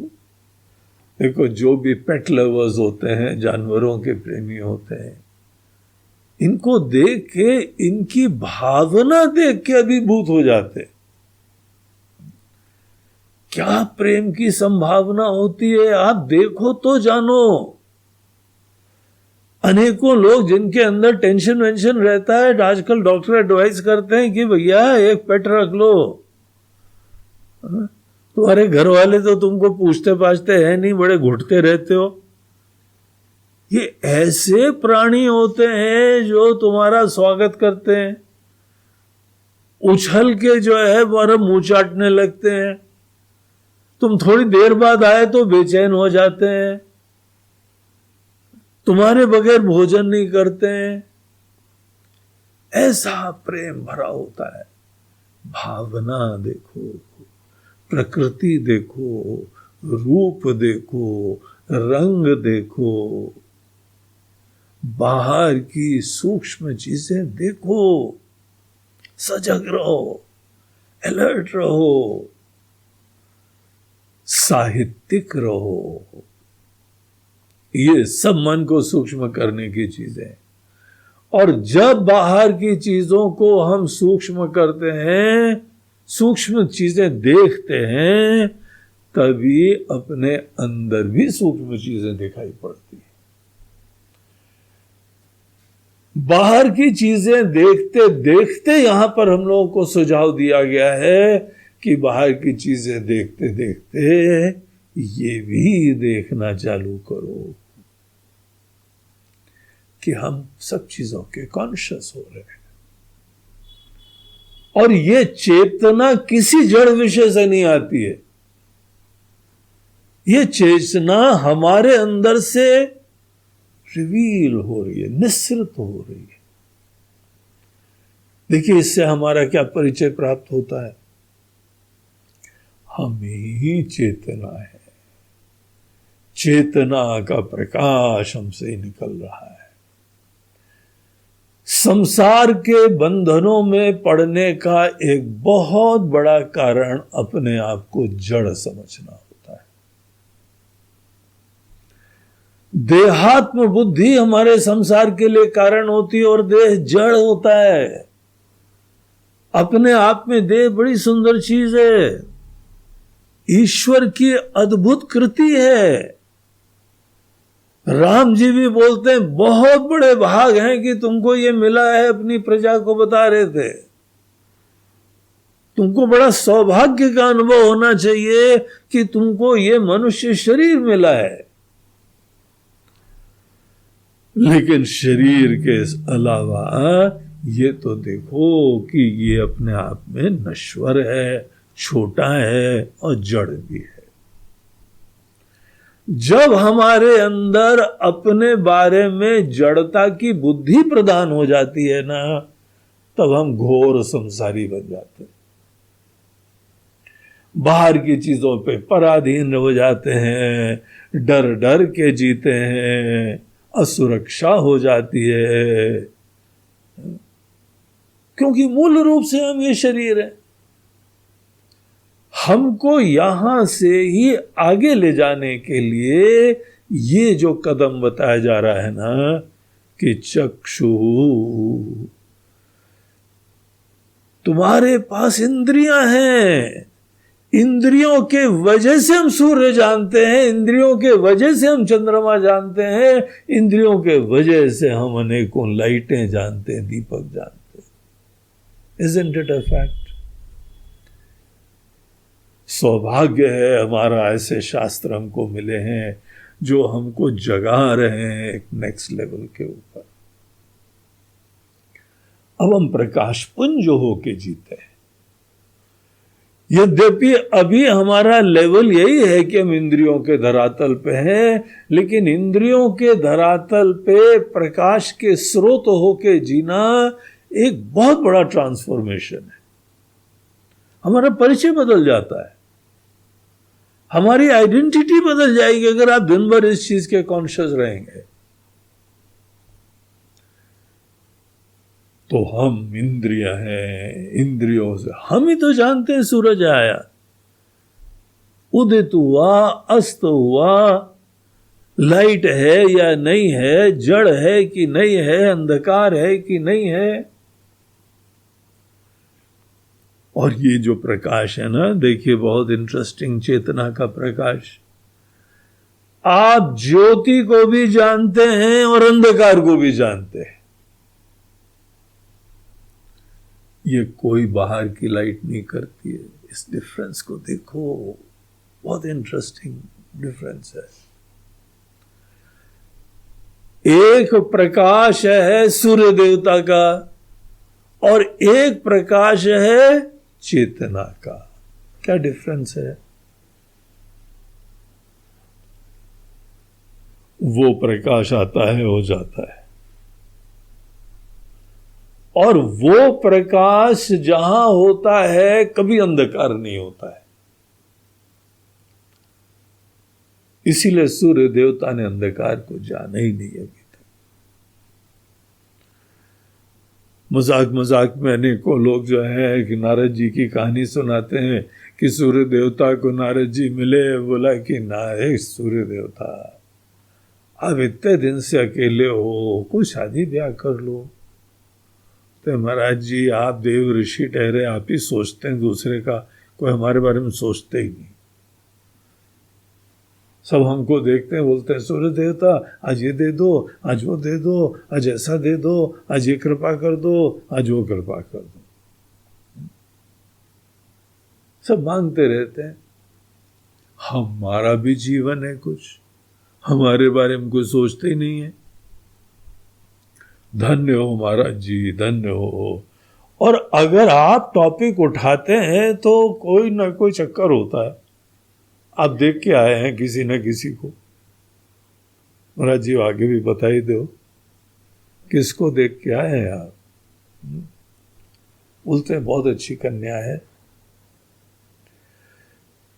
देखो जो भी पेट लवर्स होते हैं, जानवरों के प्रेमी होते हैं, इनको देख के, इनकी भावना देख के अभिभूत हो जाते। क्या प्रेम की संभावना होती है, आप देखो तो जानो। अनेकों लोग जिनके अंदर टेंशन वेंशन रहता है, आजकल डॉक्टर एडवाइस करते हैं कि भैया एक पेट रख लो। तुम्हारे घर वाले तो तुमको पूछते पाछते हैं नहीं, बड़े घुटते रहते हो। ये ऐसे प्राणी होते हैं जो तुम्हारा स्वागत करते हैं, उछल के जो है वो मुंह चाटने लगते हैं, तुम थोड़ी देर बाद आए तो बेचैन हो जाते हैं, तुम्हारे बगैर भोजन नहीं करते हैं। ऐसा प्रेम भरा होता है। भावना देखो, प्रकृति देखो, रूप देखो, रंग देखो, बाहर की सूक्ष्म चीजें देखो, सजग रहो, अलर्ट रहो, साहित्यिक रहो। ये सब मन को सूक्ष्म करने की चीजें। और जब बाहर की चीजों को हम सूक्ष्म करते हैं, सूक्ष्म चीजें देखते हैं, तभी अपने अंदर भी सूक्ष्म चीजें दिखाई पड़ती हैं। बाहर की चीजें देखते देखते यहां पर हम लोगों को सुझाव दिया गया है कि बाहर की चीजें देखते देखते ये भी देखना चालू करो कि हम सब चीजों के कॉन्शियस हो रहे हैं। और ये चेतना किसी जड़ विषय से नहीं आती है, ये चेतना हमारे अंदर से रिवील हो रही है, निस्सृत हो रही है। देखिए इससे हमारा क्या परिचय प्राप्त होता है, हम ही चेतना है, चेतना का प्रकाश हमसे निकल रहा है। संसार के बंधनों में पड़ने का एक बहुत बड़ा कारण अपने आप को जड़ समझना होता है। देहात्म बुद्धि हमारे संसार के लिए कारण होती है और देह जड़ होता है। अपने आप में देह बड़ी सुंदर चीज है, ईश्वर की अद्भुत कृति है। राम जी भी बोलते हैं बहुत बड़े भाग हैं कि तुमको ये मिला है, अपनी प्रजा को बता रहे थे। तुमको बड़ा सौभाग्य का अनुभव होना चाहिए कि तुमको ये मनुष्य शरीर मिला है। लेकिन शरीर के अलावा ये तो देखो कि ये अपने आप में नश्वर है, छोटा है और जड़ भी है। जब हमारे अंदर अपने बारे में जड़ता की बुद्धि प्रदान हो जाती है ना, तब हम घोर संसारी बन जाते हैं। बाहर की चीजों पे पराधीन हो जाते हैं, डर डर के जीते हैं, असुरक्षा हो जाती है, क्योंकि मूल रूप से हम ये शरीर है। हमको यहां से ही आगे ले जाने के लिए ये जो कदम बताया जा रहा है ना कि चक्षु, तुम्हारे पास इंद्रियां हैं, इंद्रियों के वजह से हम सूर्य जानते हैं, इंद्रियों के वजह से हम चंद्रमा जानते हैं, इंद्रियों के वजह से हम अनेकों लाइटें जानते हैं, दीपक जानते हैं। Isn't it a fact? सौभाग्य है हमारा, ऐसे शास्त्र हमको मिले हैं जो हमको जगा रहे हैं एक नेक्स्ट लेवल के ऊपर। अब हम प्रकाश पुंज होके जीते हैं। यद्यपि अभी हमारा लेवल यही है कि हम इंद्रियों के धरातल पे हैं, लेकिन इंद्रियों के धरातल पे प्रकाश के स्रोत होके जीना एक बहुत बड़ा ट्रांसफॉर्मेशन है। हमारा परिचय बदल जाता है, हमारी आइडेंटिटी बदल जाएगी अगर आप दिन भर इस चीज के कॉन्शियस रहेंगे। तो हम इंद्रिय हैं, इंद्रियों से हम ही तो जानते हैं सूरज आया, उदित हुआ, अस्त हुआ, लाइट है या नहीं है, जड़ है कि नहीं है, अंधकार है कि नहीं है। और ये जो प्रकाश है ना, देखिए बहुत इंटरेस्टिंग, चेतना का प्रकाश। आप ज्योति को भी जानते हैं और अंधकार को भी जानते हैं। ये कोई बाहर की लाइट नहीं करती है। इस डिफरेंस को देखो, बहुत इंटरेस्टिंग डिफरेंस है। एक प्रकाश है सूर्य देवता का और एक प्रकाश है चेतना का। क्या डिफरेंस है? वो प्रकाश आता है, हो जाता है, और वो प्रकाश जहां होता है कभी अंधकार नहीं होता है। इसीलिए सूर्य देवता ने अंधकार को जाना ही नहीं अभी तक। मजाक मजाक में अनेकों लोग जो है कि नारद जी की कहानी सुनाते हैं कि सूर्य देवता को नारद जी मिले, बोला कि ना हे सूर्य देवता, आप इतने दिन से अकेले हो, कोई शादी ब्याह कर लो। तो महाराज जी, आप देव ऋषि ठहरे, आप ही सोचते हैं दूसरे का, कोई हमारे बारे में सोचते ही नहीं। सब हमको देखते हैं, बोलते हैं सूर्य देवता आज ये दे दो, आज वो दे दो, आज ऐसा दे दो, आज ये कृपा कर दो, आज वो कृपा कर दो। सब मांगते रहते हैं। हमारा भी जीवन है, कुछ हमारे बारे में कोई सोचते ही नहीं है। धन्य हो महाराज जी, धन्य हो। और अगर आप टॉपिक उठाते हैं तो कोई ना कोई चक्कर होता है। आप देख के आए हैं किसी न किसी को, महाराज जी आगे भी बता ही दो, किसको देख के आए हैं आप? बोलते हैं बहुत अच्छी कन्या है।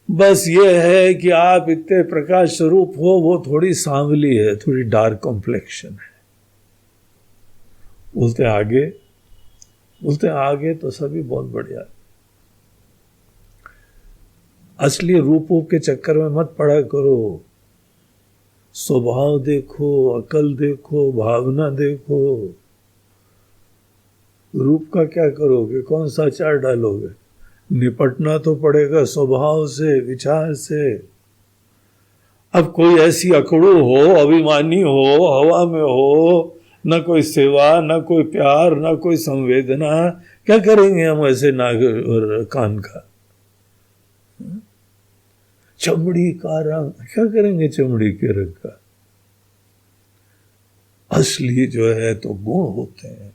बस ये है कि आप इतने प्रकाश स्वरूप हो, वो थोड़ी सांवली है, थोड़ी डार्क कॉम्प्लेक्शन है। बोलते आगे, बोलते आगे तो सभी बहुत बढ़िया है। असली रूप के चक्कर में मत पड़ा करो। स्वभाव देखो, अकल देखो, भावना देखो। रूप का क्या करोगे? कौन सा अचार डालोगे? निपटना तो पड़ेगा स्वभाव से, विचार से। अब कोई ऐसी अकड़ू हो, अभिमानी हो, हवा में हो, न कोई सेवा, न कोई प्यार, न कोई संवेदना, क्या करेंगे हम ऐसे नाग और कान का? चमड़ी का रंग, क्या करेंगे चमड़ी के रंग का? असली जो है तो गुण होते हैं।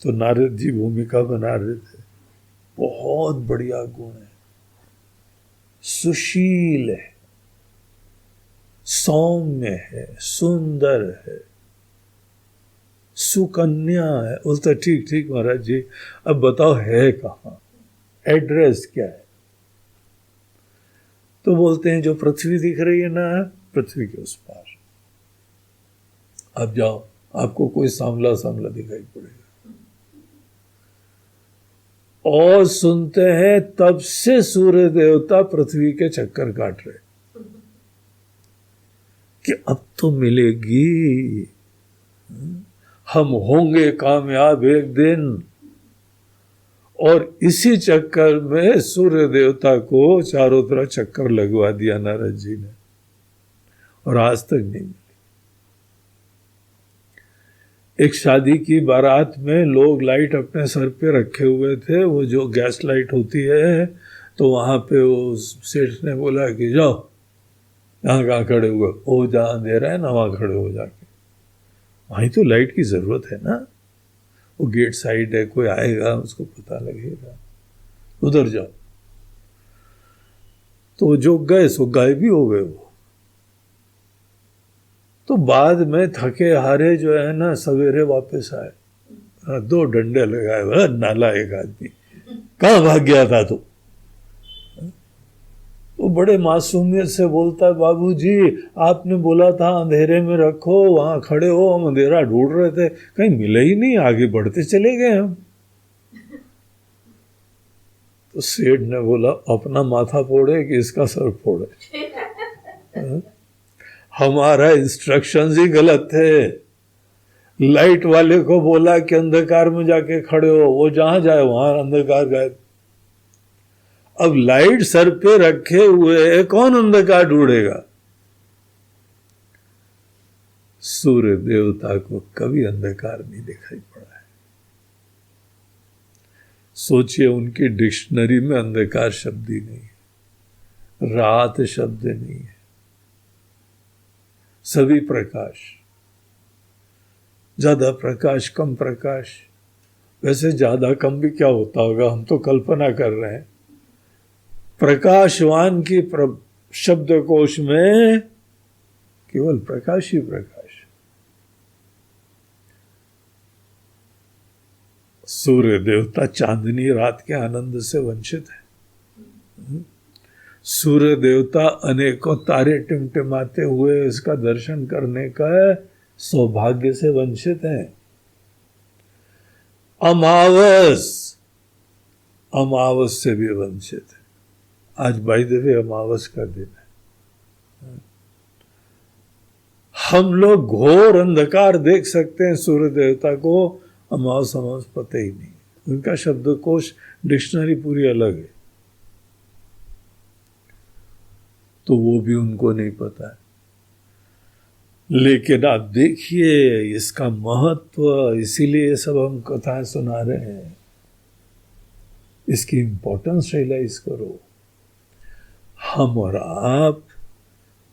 तो नारद जी भूमिका बना रहे थे, बहुत बढ़िया गुण है, सुशील है, सौम्य है, सुंदर है, सुकन्या है। बोलता ठीक ठीक महाराज जी, अब बताओ है कहाँ, एड्रेस क्या है? तो बोलते हैं जो पृथ्वी दिख रही है ना, पृथ्वी के उस पार अब जाओ, आपको कोई सांवला सांवला दिखाई पड़ेगा। और सुनते हैं तब से सूर्य देवता पृथ्वी के चक्कर काट रहे कि अब तो मिलेगी, हम होंगे कामयाब एक दिन। और इसी चक्कर में सूर्य देवता को चारों तरफ चक्कर लगवा दिया नारद जी ने, और आज तक नहीं मिली। एक शादी की बारात में लोग लाइट अपने सर पे रखे हुए थे, वो जो गैस लाइट होती है, तो वहां पे वो सेठ ने बोला कि जाओ, यहाँ कहाँ खड़े हुए हो, जहाँ दे रहा है ना वहां खड़े हो जाके, वहीं तो लाइट की जरूरत है ना, वो गेट साइड है, कोई आएगा उसको पता लगेगा, उधर जाओ। तो जो गए सो गायब भी हो गए वो। तो बाद में थके हारे जो है ना, सवेरे वापस आए, 2 डंडे लगाए, नाला एक आदमी, कहाँ भाग गया था तू? वो बड़े मासूमियत से बोलता है, बाबूजी आपने बोला था अंधेरे में रखो, वहां खड़े हो, हम अंधेरा ढूंढ रहे थे, कहीं मिले ही नहीं, आगे बढ़ते चले गए हम। तो सेठ ने बोला, अपना माथा फोड़े कि इसका सर फोड़े? हमारा इंस्ट्रक्शंस ही गलत थे। लाइट वाले को बोला कि अंधकार में जाके खड़े हो, वो जहां जाए वहां अंधकार गायब। अब लाइट सर पे रखे हुए कौन अंधकार ढूंढेगा? सूर्य देवता को कभी अंधकार नहीं दिखाई पड़ा है। सोचिए, उनकी डिक्शनरी में अंधकार शब्द ही नहीं है, रात शब्द नहीं है, सभी प्रकाश, ज्यादा प्रकाश कम प्रकाश। वैसे ज्यादा कम भी क्या होता होगा, हम तो कल्पना कर रहे हैं। प्रकाशवान की शब्दकोश में केवल प्रकाश ही प्रकाश। सूर्य देवता चांदनी रात के आनंद से वंचित है। सूर्य देवता अनेकों तारे टिमटिमाते हुए इसका दर्शन करने का सौभाग्य से वंचित है। अमावस से भी वंचित है। आज बाय द वे अमावस का दिन है। हम लोग घोर अंधकार देख सकते हैं सूर्य देवता को, अमावस पता ही नहीं। उनका शब्दकोश डिक्शनरी पूरी अलग है, तो वो भी उनको नहीं पता है। लेकिन आप देखिए इसका महत्व, इसीलिए ये सब हम कथाएं सुना रहे हैं। इसकी इंपॉर्टेंस रियलाइज करो। हम और आप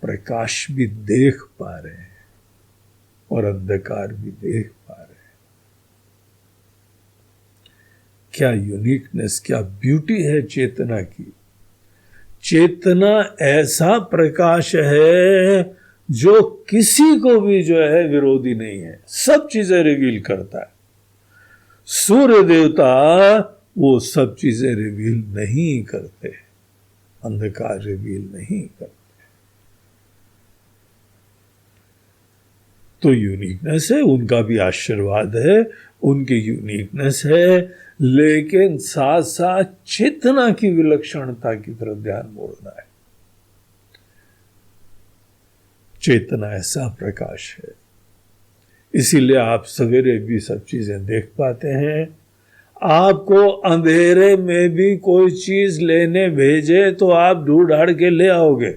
प्रकाश भी देख पा रहे हैं और अंधकार भी देख पा रहे हैं। क्या यूनिकनेस, क्या ब्यूटी है चेतना की। चेतना ऐसा प्रकाश है जो किसी को भी जो है विरोधी नहीं है, सब चीजें रिवील करता है। सूर्य देवता वो सब चीजें रिवील नहीं करते, अंधकार रिवील नहीं करते। तो यूनिकनेस है, उनका भी आशीर्वाद है, उनकी यूनिकनेस है, लेकिन साथ साथ चेतना की विलक्षणता की तरफ ध्यान मोड़ना है। चेतना ऐसा प्रकाश है, इसीलिए आप सवेरे भी सब चीजें देख पाते हैं। आपको अंधेरे में भी कोई चीज लेने भेजे तो आप ढूंढ ढाड़ के ले आओगे,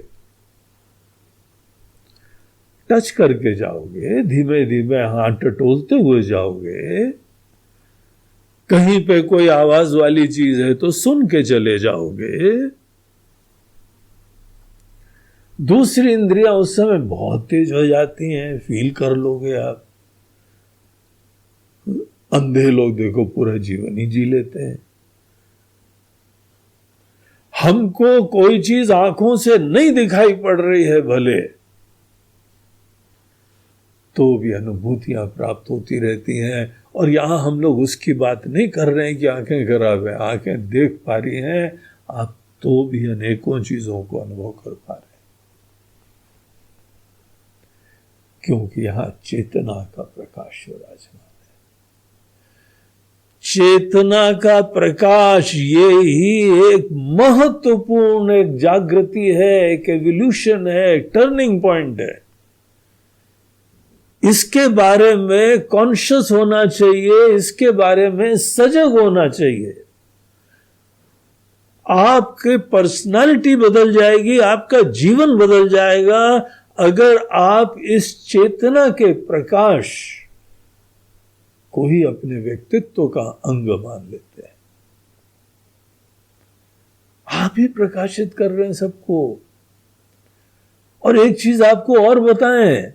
टच करके जाओगे, धीमे धीमे हाथ टटोलते हुए जाओगे। कहीं पे कोई आवाज वाली चीज है तो सुन के चले जाओगे। दूसरी इंद्रियां उस समय बहुत तेज हो जाती हैं, फील कर लोगे आप। अंधे लोग देखो पूरा जीवन ही जी लेते हैं। हमको कोई चीज आंखों से नहीं दिखाई पड़ रही है भले, तो भी अनुभूतियां प्राप्त होती रहती हैं। और यहां हम लोग उसकी बात नहीं कर रहे हैं कि आंखें खराब है, आंखें देख पा रही हैं, आप तो भी अनेकों चीजों को अनुभव कर पा रहे हैं, क्योंकि यहां चेतना का प्रकाश विराजमान है। चेतना का प्रकाश ये ही एक महत्वपूर्ण एक जागृति है, एक एवोल्यूशन है, एक टर्निंग पॉइंट है। इसके बारे में कॉन्शियस होना चाहिए, इसके बारे में सजग होना चाहिए। आपकी पर्सनालिटी बदल जाएगी, आपका जीवन बदल जाएगा अगर आप इस चेतना के प्रकाश को ही अपने व्यक्तित्व का अंग मान लेते हैं। आप ही प्रकाशित कर रहे हैं सबको। और एक चीज आपको और बताएं,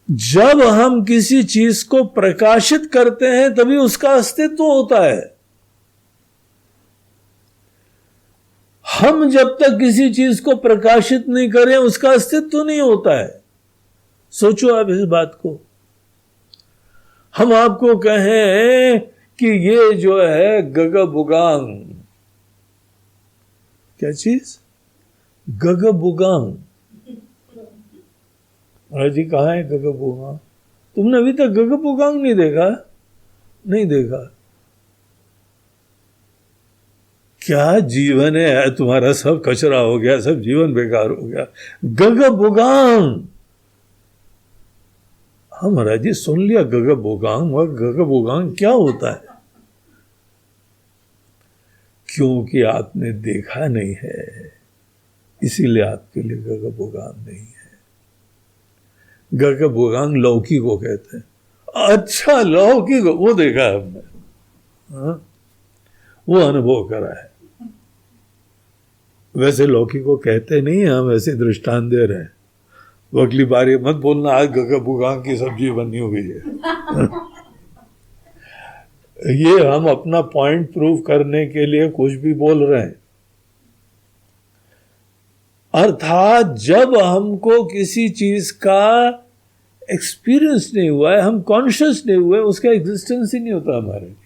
जब हम किसी चीज को प्रकाशित करते हैं तभी उसका अस्तित्व होता है। हम जब तक किसी चीज को प्रकाशित नहीं करें उसका अस्तित्व नहीं होता है। सोचो आप इस बात को। हम आपको कहें कि ये जो है गगबुगांग, क्या चीज, गगबुगांग। महाराज जी कहाँ है गगबुगांग? तुमने अभी तक गगबुगांग नहीं देखा? नहीं देखा। क्या जीवन है तुम्हारा, सब कचरा हो गया, सब जीवन बेकार हो गया। गगबुगांग। हाँ महाराज जी सुन लिया गगबुगांग, वह गगबुगांग क्या होता है? क्योंकि आपने देखा नहीं है, इसीलिए आपके लिए गगबुगांग नहीं है। गगबुगांग लौकी को कहते हैं। अच्छा लौकी को, वो देखा है हमने, हाँ? वो अनुभव करा है। वैसे लौकी को कहते नहीं, हम ऐसे दृष्टांत दे रहे हैं। वो अगली बार ये मत बोलना आज गगबुगांग की सब्जी बनी हुई है। ये हम अपना पॉइंट प्रूव करने के लिए कुछ भी बोल रहे हैं। अर्थात जब हमको किसी चीज का एक्सपीरियंस नहीं हुआ है, हम कॉन्शियस नहीं हुए, उसका एग्जिस्टेंस ही नहीं होता हमारे लिए।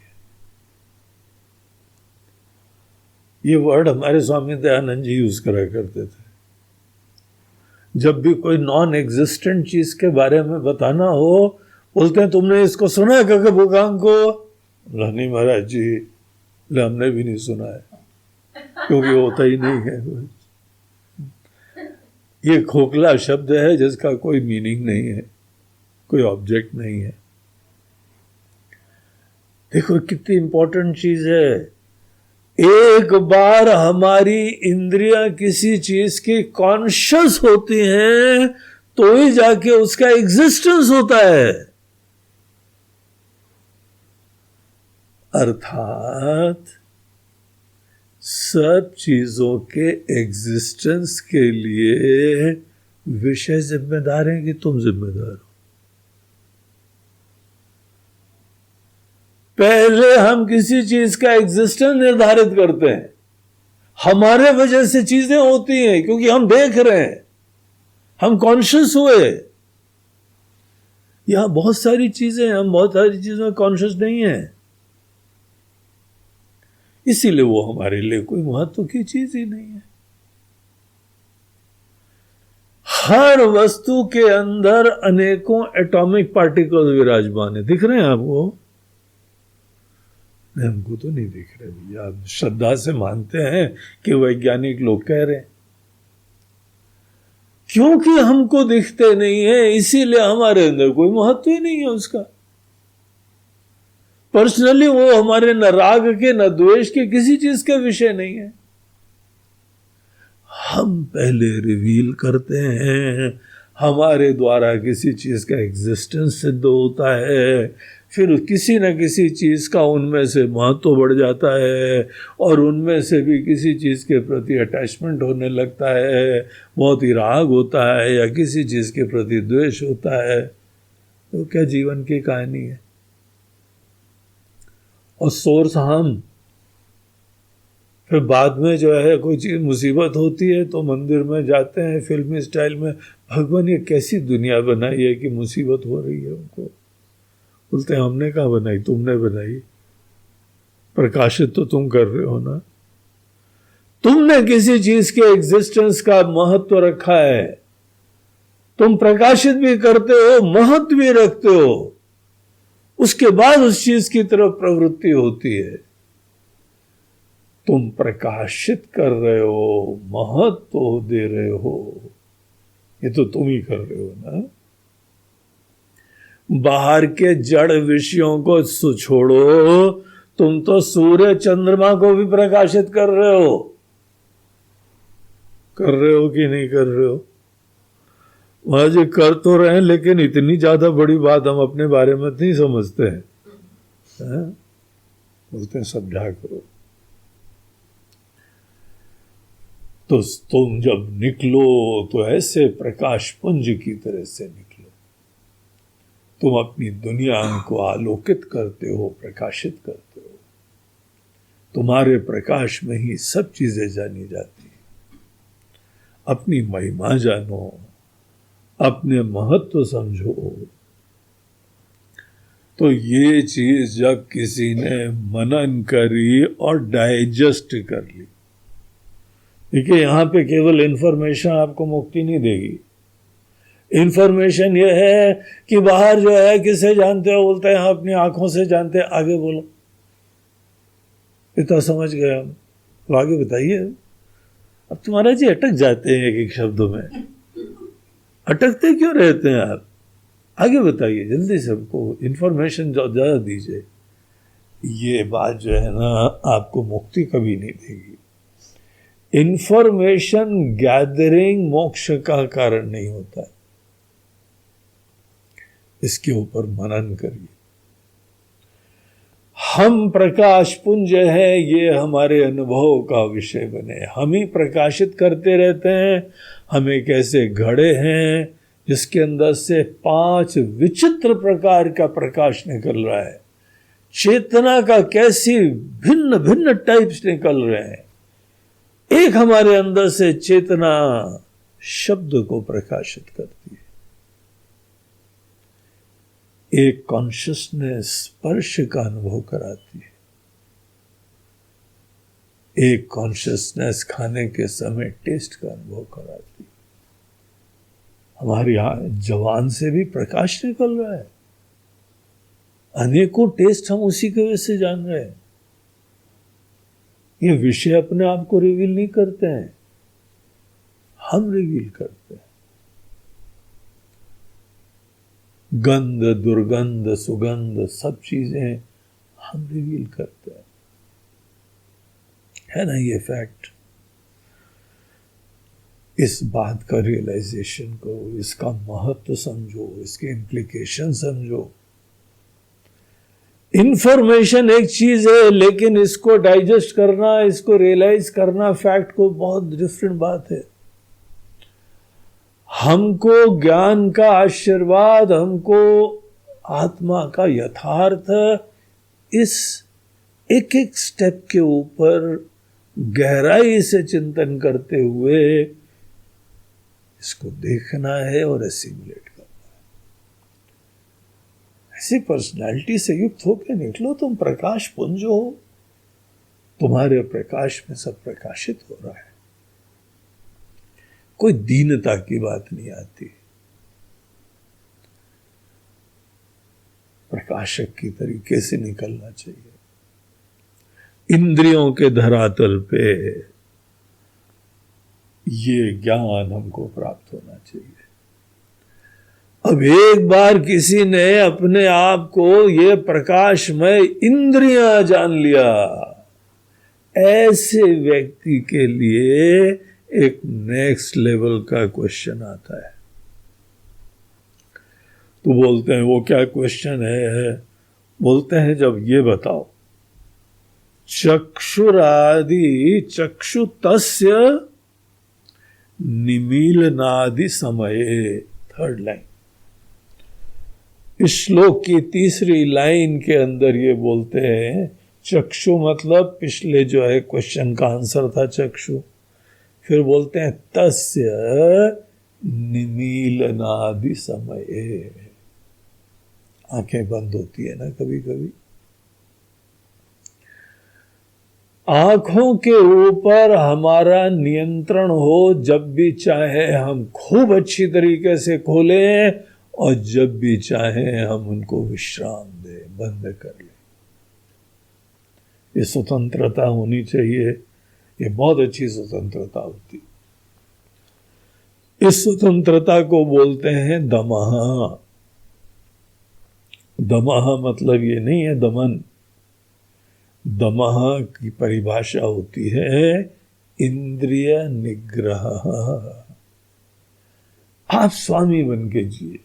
ये वर्ड हमारे स्वामी दयानंद जी यूज करा करते थे। जब भी कोई नॉन एग्जिस्टेंट चीज के बारे में बताना हो, बोलते हैं तुमने इसको सुना है गगबुगांग को? नहीं महाराज जी, हमने भी नहीं सुना है, क्योंकि होता ही नहीं है। ये खोखला शब्द है जिसका कोई मीनिंग नहीं है, कोई ऑब्जेक्ट नहीं है। देखो कितनी इंपॉर्टेंट चीज है। एक बार हमारी इंद्रियां किसी चीज की कॉन्शियस होती हैं तो ही जाके उसका एग्जिस्टेंस होता है। अर्थात सब चीजों के एग्जिस्टेंस के लिए विषय जिम्मेदार है कि तुम जिम्मेदार हो? पहले हम किसी चीज का एग्जिस्टेंस निर्धारित करते हैं। हमारे वजह से चीजें होती हैं, क्योंकि हम देख रहे हैं, हम कॉन्शियस हुए। यहां बहुत सारी चीजें, हम बहुत सारी चीजों में कॉन्शियस नहीं है, इसीलिए वो हमारे लिए कोई महत्व की चीज ही नहीं है। हर वस्तु के अंदर अनेकों एटॉमिक पार्टिकल्स विराजमान है। दिख रहे हैं आपको? हमको तो नहीं दिख रहे भैया। आप श्रद्धा से मानते हैं कि वैज्ञानिक लोग कह रहे हैं। क्योंकि हमको दिखते नहीं है, इसीलिए हमारे अंदर कोई महत्व ही नहीं है उसका। पर्सनली वो हमारे न राग के न द्वेष के किसी चीज का विषय नहीं है। हम पहले रिवील करते हैं, हमारे द्वारा किसी चीज का एग्जिस्टेंस सिद्ध होता है, फिर किसी न किसी चीज का उनमें से महत्व बढ़ जाता है और उनमें से भी किसी चीज के प्रति अटैचमेंट होने लगता है, बहुत ही राग होता है या किसी चीज के प्रति द्वेष होता है। तो क्या जीवन की कहानी है? और सोर्स हम। फिर बाद में जो है कोई चीज मुसीबत होती है तो मंदिर में जाते हैं फिल्मी स्टाइल में, भगवान ये कैसी दुनिया बनाई है कि मुसीबत हो रही है उनको। बोलते हैं हमने कहाँ बनाई, तुमने बनाई। प्रकाशित तो तुम कर रहे हो ना। तुमने किसी चीज के एग्जिस्टेंस का महत्व रखा है, तुम प्रकाशित भी करते हो, महत्व भी रखते हो, उसके बाद उस चीज की तरफ प्रवृत्ति होती है। तुम प्रकाशित कर रहे हो, महत्व दे रहे हो, ये तो तुम ही कर रहे हो ना। बाहर के जड़ विषयों को छोड़ो, तुम तो सूर्य चंद्रमा को भी प्रकाशित कर रहे हो। कर रहे हो कि नहीं कर रहे हो? वहां जी कर तो रहे हैं, लेकिन इतनी ज्यादा बड़ी बात हम अपने बारे में नहीं समझते हैं। बोलते हैं समझा करो। तो तुम जब निकलो तो ऐसे प्रकाश पुंज की तरह से निकलो। तुम अपनी दुनिया को आलोकित करते हो, प्रकाशित करते हो। तुम्हारे प्रकाश में ही सब चीजें जानी जाती हैं। अपनी महिमा जानो, अपने महत्व समझो। तो ये चीज जब किसी ने मनन करी और डाइजेस्ट कर ली, देखिए यहाँ पे केवल इंफॉर्मेशन आपको मुक्ति नहीं देगी। इंफॉर्मेशन ये है कि बाहर जो है किसे जानते हो, बोलते हैं अपनी आंखों से जानते हैं, आगे बोलो, इतना समझ गए हम, तो आगे बताइए। अब तुम्हारा जी अटक जाते हैं एक एक शब्दों में, अटकते क्यों रहते हैं आप? आगे बताइए जल्दी से, हमको इंफॉर्मेशन ज्यादा दीजिए। ये बात जो है ना आपको मुक्ति कभी नहीं देगी। इंफॉर्मेशन गैदरिंग मोक्ष का कारण नहीं होता है। इसके ऊपर मनन करिए। हम प्रकाश पुंज है, ये हमारे अनुभव का विषय बने। हम ही प्रकाशित करते रहते हैं। हम एक ऐसे घड़े हैं जिसके अंदर से 5 विचित्र प्रकार का प्रकाश निकल रहा है। चेतना का कैसी भिन्न भिन्न टाइप्स निकल रहे हैं। एक हमारे अंदर से चेतना शब्द को प्रकाशित करती है, एक कॉन्शियसनेस स्पर्श का अनुभव कराती है, एक कॉन्शियसनेस खाने के समय टेस्ट का अनुभव कराती है। हमारे यहां जवान से भी प्रकाश निकल रहा है। अनेकों टेस्ट हम उसी की वजह से जान रहे हैं। ये विषय अपने आप को रिवील नहीं करते हैं, हम रिवील करते हैं। गंध, दुर्गंध, सुगंध सब चीजें हम रिवील करते हैं, है ना ये फैक्ट। इस बात का रियलाइजेशन करो, इसका महत्व समझो, इसके इम्प्लीकेशन समझो। इंफॉर्मेशन एक चीज है, लेकिन इसको डाइजेस्ट करना, इसको रियलाइज करना फैक्ट को बहुत डिफरेंट बात है। हमको ज्ञान का आशीर्वाद, हमको आत्मा का यथार्थ इस एक एक स्टेप के ऊपर गहराई से चिंतन करते हुए इसको देखना है और एसिमुलेट करना है। ऐसी पर्सनालिटी से युक्त होकर निकलो तुम, प्रकाश पुंज हो, तुम्हारे प्रकाश में सब प्रकाशित हो रहा है। कोई दीनता की बात नहीं आती। प्रकाशक की तरीके से निकलना चाहिए। इंद्रियों के धरातल पे ये ज्ञान हमको प्राप्त होना चाहिए। अब एक बार किसी ने अपने आप को ये प्रकाशमय इंद्रियां जान लिया, ऐसे व्यक्ति के लिए एक नेक्स्ट लेवल का क्वेश्चन आता है। तो बोलते हैं वो क्या क्वेश्चन है? बोलते हैं जब ये बताओ, चक्षुरादि चक्षु तस्य निमीलनादि समये, थर्ड लाइन इस श्लोक की तीसरी लाइन के अंदर ये बोलते हैं चक्षु मतलब पिछले जो है क्वेश्चन का आंसर था चक्षु। फिर बोलते हैं तस्य निमीलनादि समये, आंखें बंद होती है ना कभी कभी। आंखों के ऊपर हमारा नियंत्रण हो, जब भी चाहे हम खूब अच्छी तरीके से खोलें और जब भी चाहे हम उनको विश्राम दें, बंद कर लें। ये स्वतंत्रता होनी चाहिए। ये बहुत अच्छी स्वतंत्रता होती। इस स्वतंत्रता को बोलते हैं दमः। दमः मतलब ये नहीं है दमन। दमः की परिभाषा होती है इंद्रिय निग्रह। आप स्वामी बन के जिए,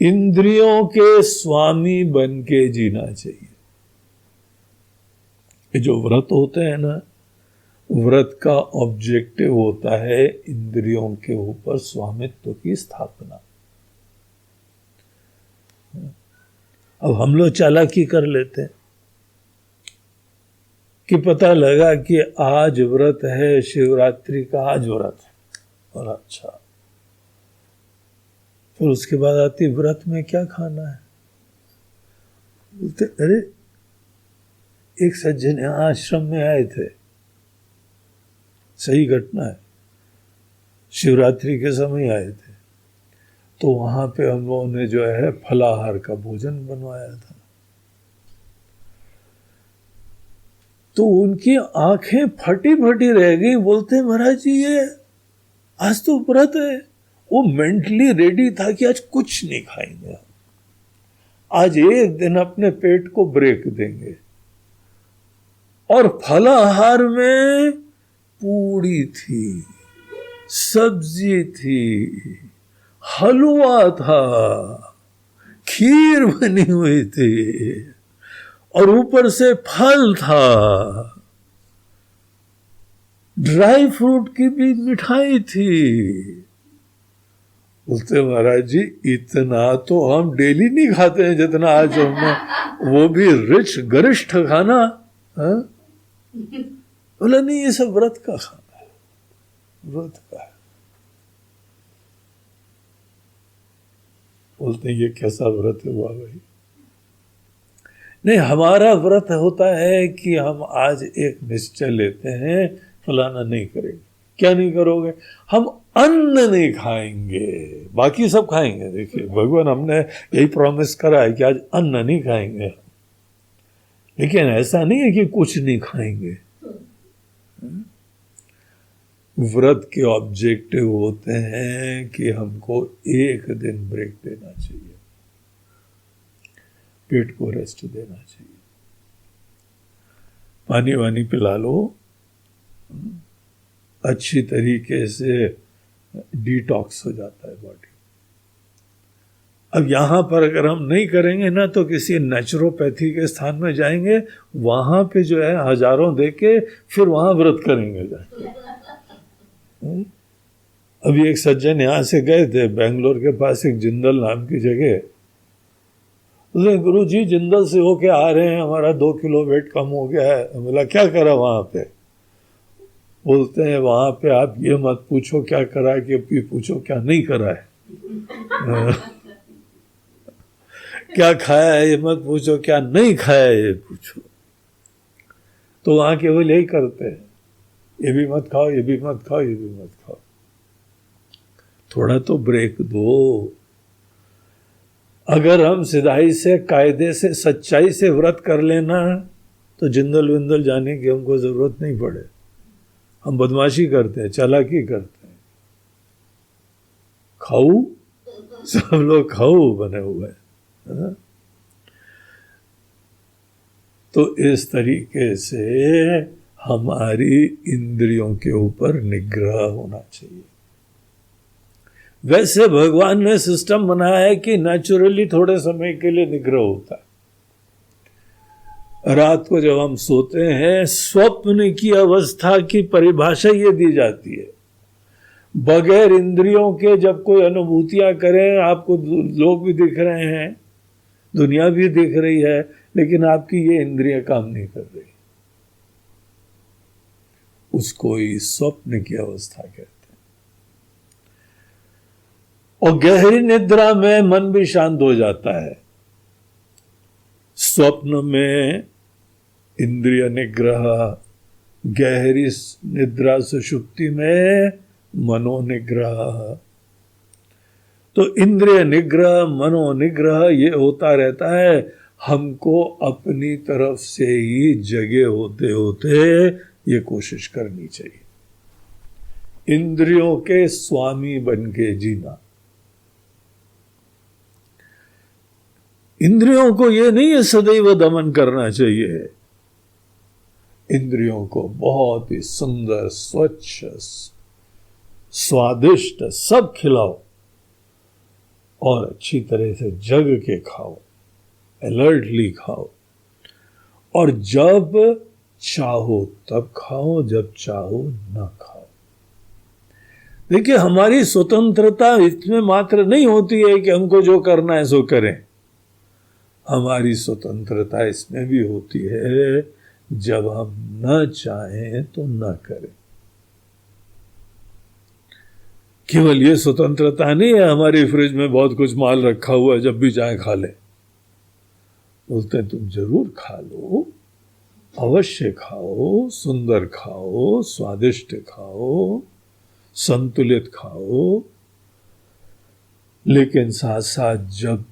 इंद्रियों के स्वामी बन के जीना चाहिए। ये जो व्रत होते हैं ना, व्रत का ऑब्जेक्टिव होता है इंद्रियों के ऊपर स्वामित्व की स्थापना। अब हम लोग चालाकी कर लेते हैं कि पता लगा कि आज व्रत है, शिवरात्रि का आज व्रत है, और अच्छा, फिर उसके बाद आती व्रत में क्या खाना है। बोलते अरे एक सज्जन यहाँ आश्रम में आए थे, सही घटना है। शिवरात्रि के समय आए थे तो वहां पे हम लोगों ने जो है फलाहार का भोजन बनवाया था। तो उनकी आंखें फटी फटी रह गई, बोलते महाराज जी ये आज तो व्रत है। वो मेंटली रेडी था कि आज कुछ नहीं खाएंगे, आज एक दिन अपने पेट को ब्रेक देंगे। और फलाहार में पूड़ी थी, सब्जी थी, हलवा था, खीर बनी हुई थी और ऊपर से फल था, ड्राई फ्रूट की भी मिठाई थी। बोलते महाराज जी इतना तो हम डेली नहीं खाते हैं जितना आज हमने, वो भी रिच गरिष्ठ खाना। बोला नहीं ये सब व्रत का खाना है, व्रत का है। बोलते हैं ये कैसा व्रत हुआ भाई? नहीं, हमारा व्रत होता है कि हम आज एक निश्चय लेते हैं फलाना नहीं करेंगे। क्या नहीं करोगे? हम अन्न नहीं खाएंगे, बाकी सब खाएंगे। देखिए भगवान हमने यही प्रॉमिस करा है कि आज अन्न नहीं खाएंगे, लेकिन ऐसा नहीं है कि कुछ नहीं खाएंगे। व्रत के ऑब्जेक्टिव होते हैं कि हमको एक दिन ब्रेक देना चाहिए, पेट को रेस्ट देना चाहिए, पानी वानी पिला लो, अच्छी तरीके से डिटॉक्स हो जाता है बॉडी। अब यहां पर अगर हम नहीं करेंगे ना तो किसी नेचुरोपैथी के स्थान में जाएंगे, वहां पे जो है हजारों देके फिर वहां व्रत करेंगे जाके। अभी एक सज्जन यहां से गए थे, बेंगलोर के पास एक जिंदल नाम की जगह। उसने गुरु जी जिंदल से होके आ रहे हैं, हमारा 2 किलो वेट कम हो गया है। बोला क्या करा वहां पे? बोलते हैं वहां पे आप ये मत पूछो क्या करा, कि पूछो क्या नहीं करा है। क्या खाया है ये मत पूछो, क्या नहीं खाया है ये पूछो। तो वहां केवल यही करते हैं, ये भी मत खाओ, ये भी मत खाओ, ये भी मत खाओ। थोड़ा तो ब्रेक दो। अगर हम सिधाई से, कायदे से, सच्चाई से व्रत कर लेना तो जिंदल विंदल जाने की हमको जरूरत नहीं पड़े। हम बदमाशी करते हैं, चालाकी करते हैं। खाऊ, सब लोग खाऊ बने हुए हैं। तो इस तरीके से हमारी इंद्रियों के ऊपर निग्रह होना चाहिए। वैसे भगवान ने सिस्टम बनाया है कि नेचुरली थोड़े समय के लिए निग्रह होता है। रात को जब हम सोते हैं, स्वप्न की अवस्था की परिभाषा ये दी जाती है, बगैर इंद्रियों के जब कोई अनुभूतियां करें, आपको लोग भी दिख रहे हैं, दुनिया भी दिख रही है, लेकिन आपकी ये इंद्रियां काम नहीं कर रही, उसको ही स्वप्न की अवस्था कहते हैं। और गहरी निद्रा में मन भी शांत हो जाता है। स्वप्न में इंद्रिय निग्रह, गहरी निद्रा सुषुप्ति में मनोनिग्रह। तो इंद्रिय निग्रह, मनोनिग्रह ये होता रहता है। हमको अपनी तरफ से ही जगे होते होते ये कोशिश करनी चाहिए, इंद्रियों के स्वामी बन के जीना। इंद्रियों को ये नहीं है सदैव दमन करना चाहिए। इंद्रियों को बहुत ही सुंदर, स्वच्छ, स्वादिष्ट सब खिलाओ और अच्छी तरह से जग के खाओ, अलर्टली खाओ। और जब चाहो तब खाओ, जब चाहो ना खाओ। देखिए हमारी स्वतंत्रता इसमें मात्र नहीं होती है कि हमको जो करना है सो करें। हमारी स्वतंत्रता इसमें भी होती है जब हम न चाहें तो न करें। केवल ये स्वतंत्रता नहीं है हमारी फ्रिज में बहुत कुछ माल रखा हुआ है, जब भी चाहे खा ले। बोलते हैं तुम जरूर खा लो, अवश्य खाओ, सुंदर खाओ, स्वादिष्ट खाओ, संतुलित खाओ, लेकिन साथ साथ जब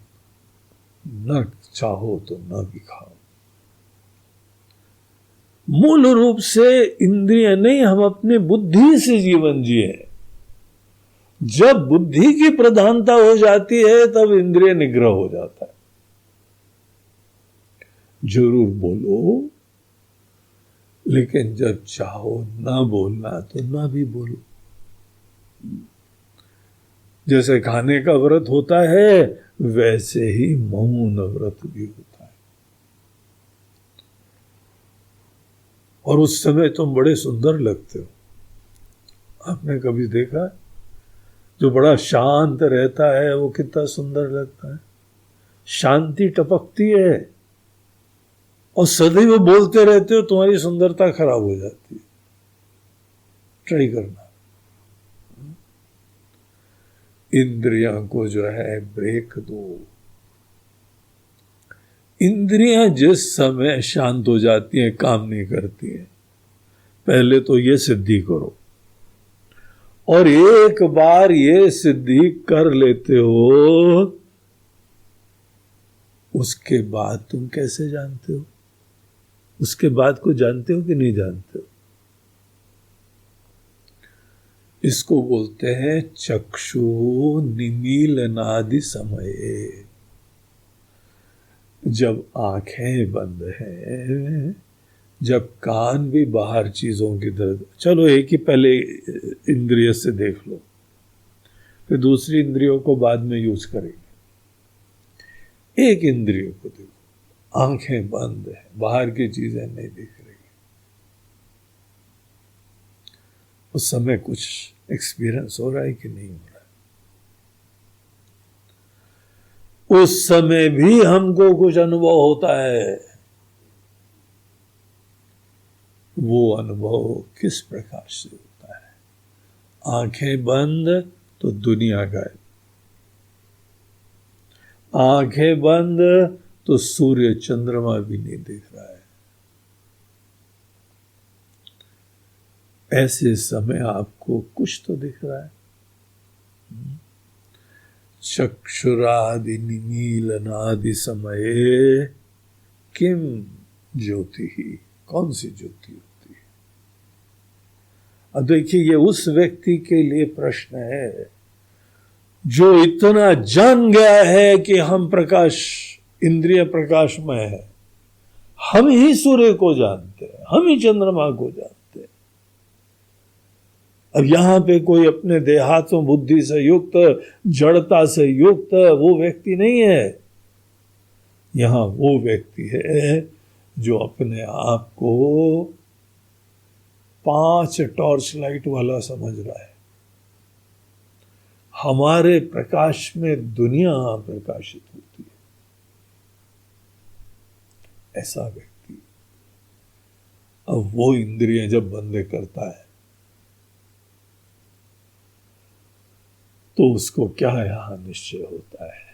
न चाहो तो न भी खाओ। मूल रूप से इंद्रिय नहीं, हम अपने बुद्धि से जीवन जिए। जब बुद्धि की प्रधानता हो जाती है तब इंद्रिय निग्रह हो जाता है। जरूर बोलो, लेकिन जब चाहो ना बोलना तो ना भी बोलो। जैसे खाने का व्रत होता है वैसे ही मौन व्रत भी होता है। और उस समय तुम बड़े सुंदर लगते हो। आपने कभी देखा जो बड़ा शांत रहता है वो कितना सुंदर लगता है। शांति टपकती है और सदैव बोलते रहते हो, तुम्हारी सुंदरता खराब हो जाती है। ट्राई करना। इंद्रियों को जो है ब्रेक दो। इंद्रियां जिस समय शांत हो जाती हैं, काम नहीं करती हैं, पहले तो ये सिद्धि करो। और एक बार ये सिद्धि कर लेते हो, उसके बाद तुम कैसे जानते हो? उसके बाद को जानते हो कि नहीं जानते हो? इसको बोलते हैं चक्षु निमीलनादि समये। जब आंखें बंद हैं, जब कान भी बाहर चीजों की तरफ, चलो एक ही पहले इंद्रिय से देख लो, फिर दूसरी इंद्रियों को बाद में यूज करेंगे। एक इंद्रियों को देखो, आंखें बंद है, बाहर की चीजें नहीं दिख रही। उस समय कुछ एक्सपीरियंस हो रहा है कि नहीं हो रहा है? उस समय भी हमको कुछ अनुभव होता है। वो अनुभव किस प्रकार से होता है? आंखें बंद तो दुनिया गायब, आंखें बंद तो सूर्य चंद्रमा भी नहीं दिख रहा है। ऐसे समय आपको कुछ तो दिख रहा है। चक्षुरादि निमीलनादि समये किम ज्योति ही, कौन सी ज्योति होती है? अब देखिए, ये उस व्यक्ति के लिए प्रश्न है जो इतना जान गया है कि हम प्रकाश, इंद्रिय प्रकाशमय है। हम ही सूर्य को जानते हैं, हम ही चंद्रमा को जानते हैं। अब यहां पे कोई अपने देहात्म बुद्धि से युक्त, जड़ता से युक्त वो व्यक्ति नहीं है। यहां वो व्यक्ति है जो अपने आप को 5 टॉर्च लाइट वाला समझ रहा है। हमारे प्रकाश में दुनिया प्रकाशित होती है। ऐसा व्यक्ति, अब वो इंद्रियां जब बंद करता है तो उसको क्या यहां निश्चय होता है?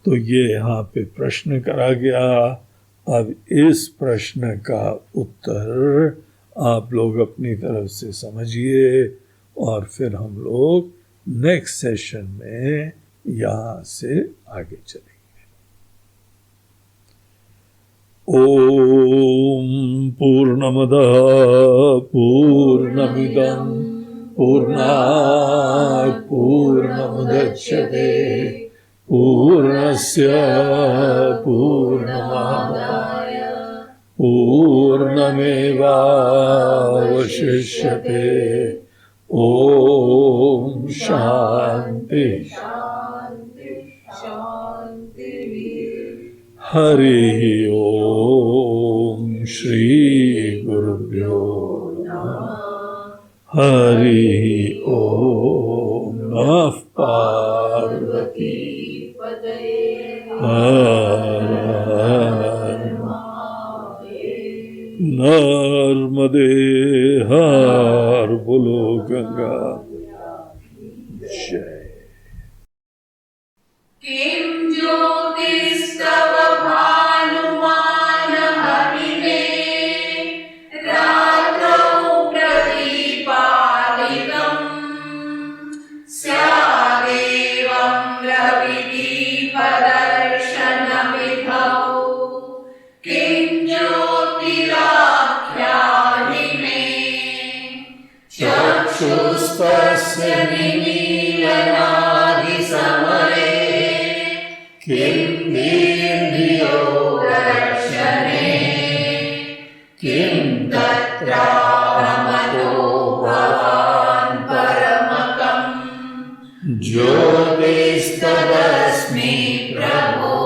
तो ये यहां पे प्रश्न करा गया। अब इस प्रश्न का उत्तर आप लोग अपनी तरफ से समझिए और फिर हम लोग नेक्स्ट सेशन में यहां से आगे चलेंगे। ओम पूर्णमदः पूर्णमिदं पूर्णात् पूर्णमुदच्यते पूर्णस्य पूर्णमादाय पूर्णमेवावशिष्यते। ओम शांति शांति शांति। हरि ओम श्री गुरुभ्यो नमः। हरि ओम नमः पार्वती पतये हर हर नर्मदे हर बोलो गंगा जय। किं ज्योतिस्तव भानुमानः विमीलनादिसमये किं दर्शने किं तत्राहमतो भवान् परमकम् ज्योतिस्तदस्मि प्रभो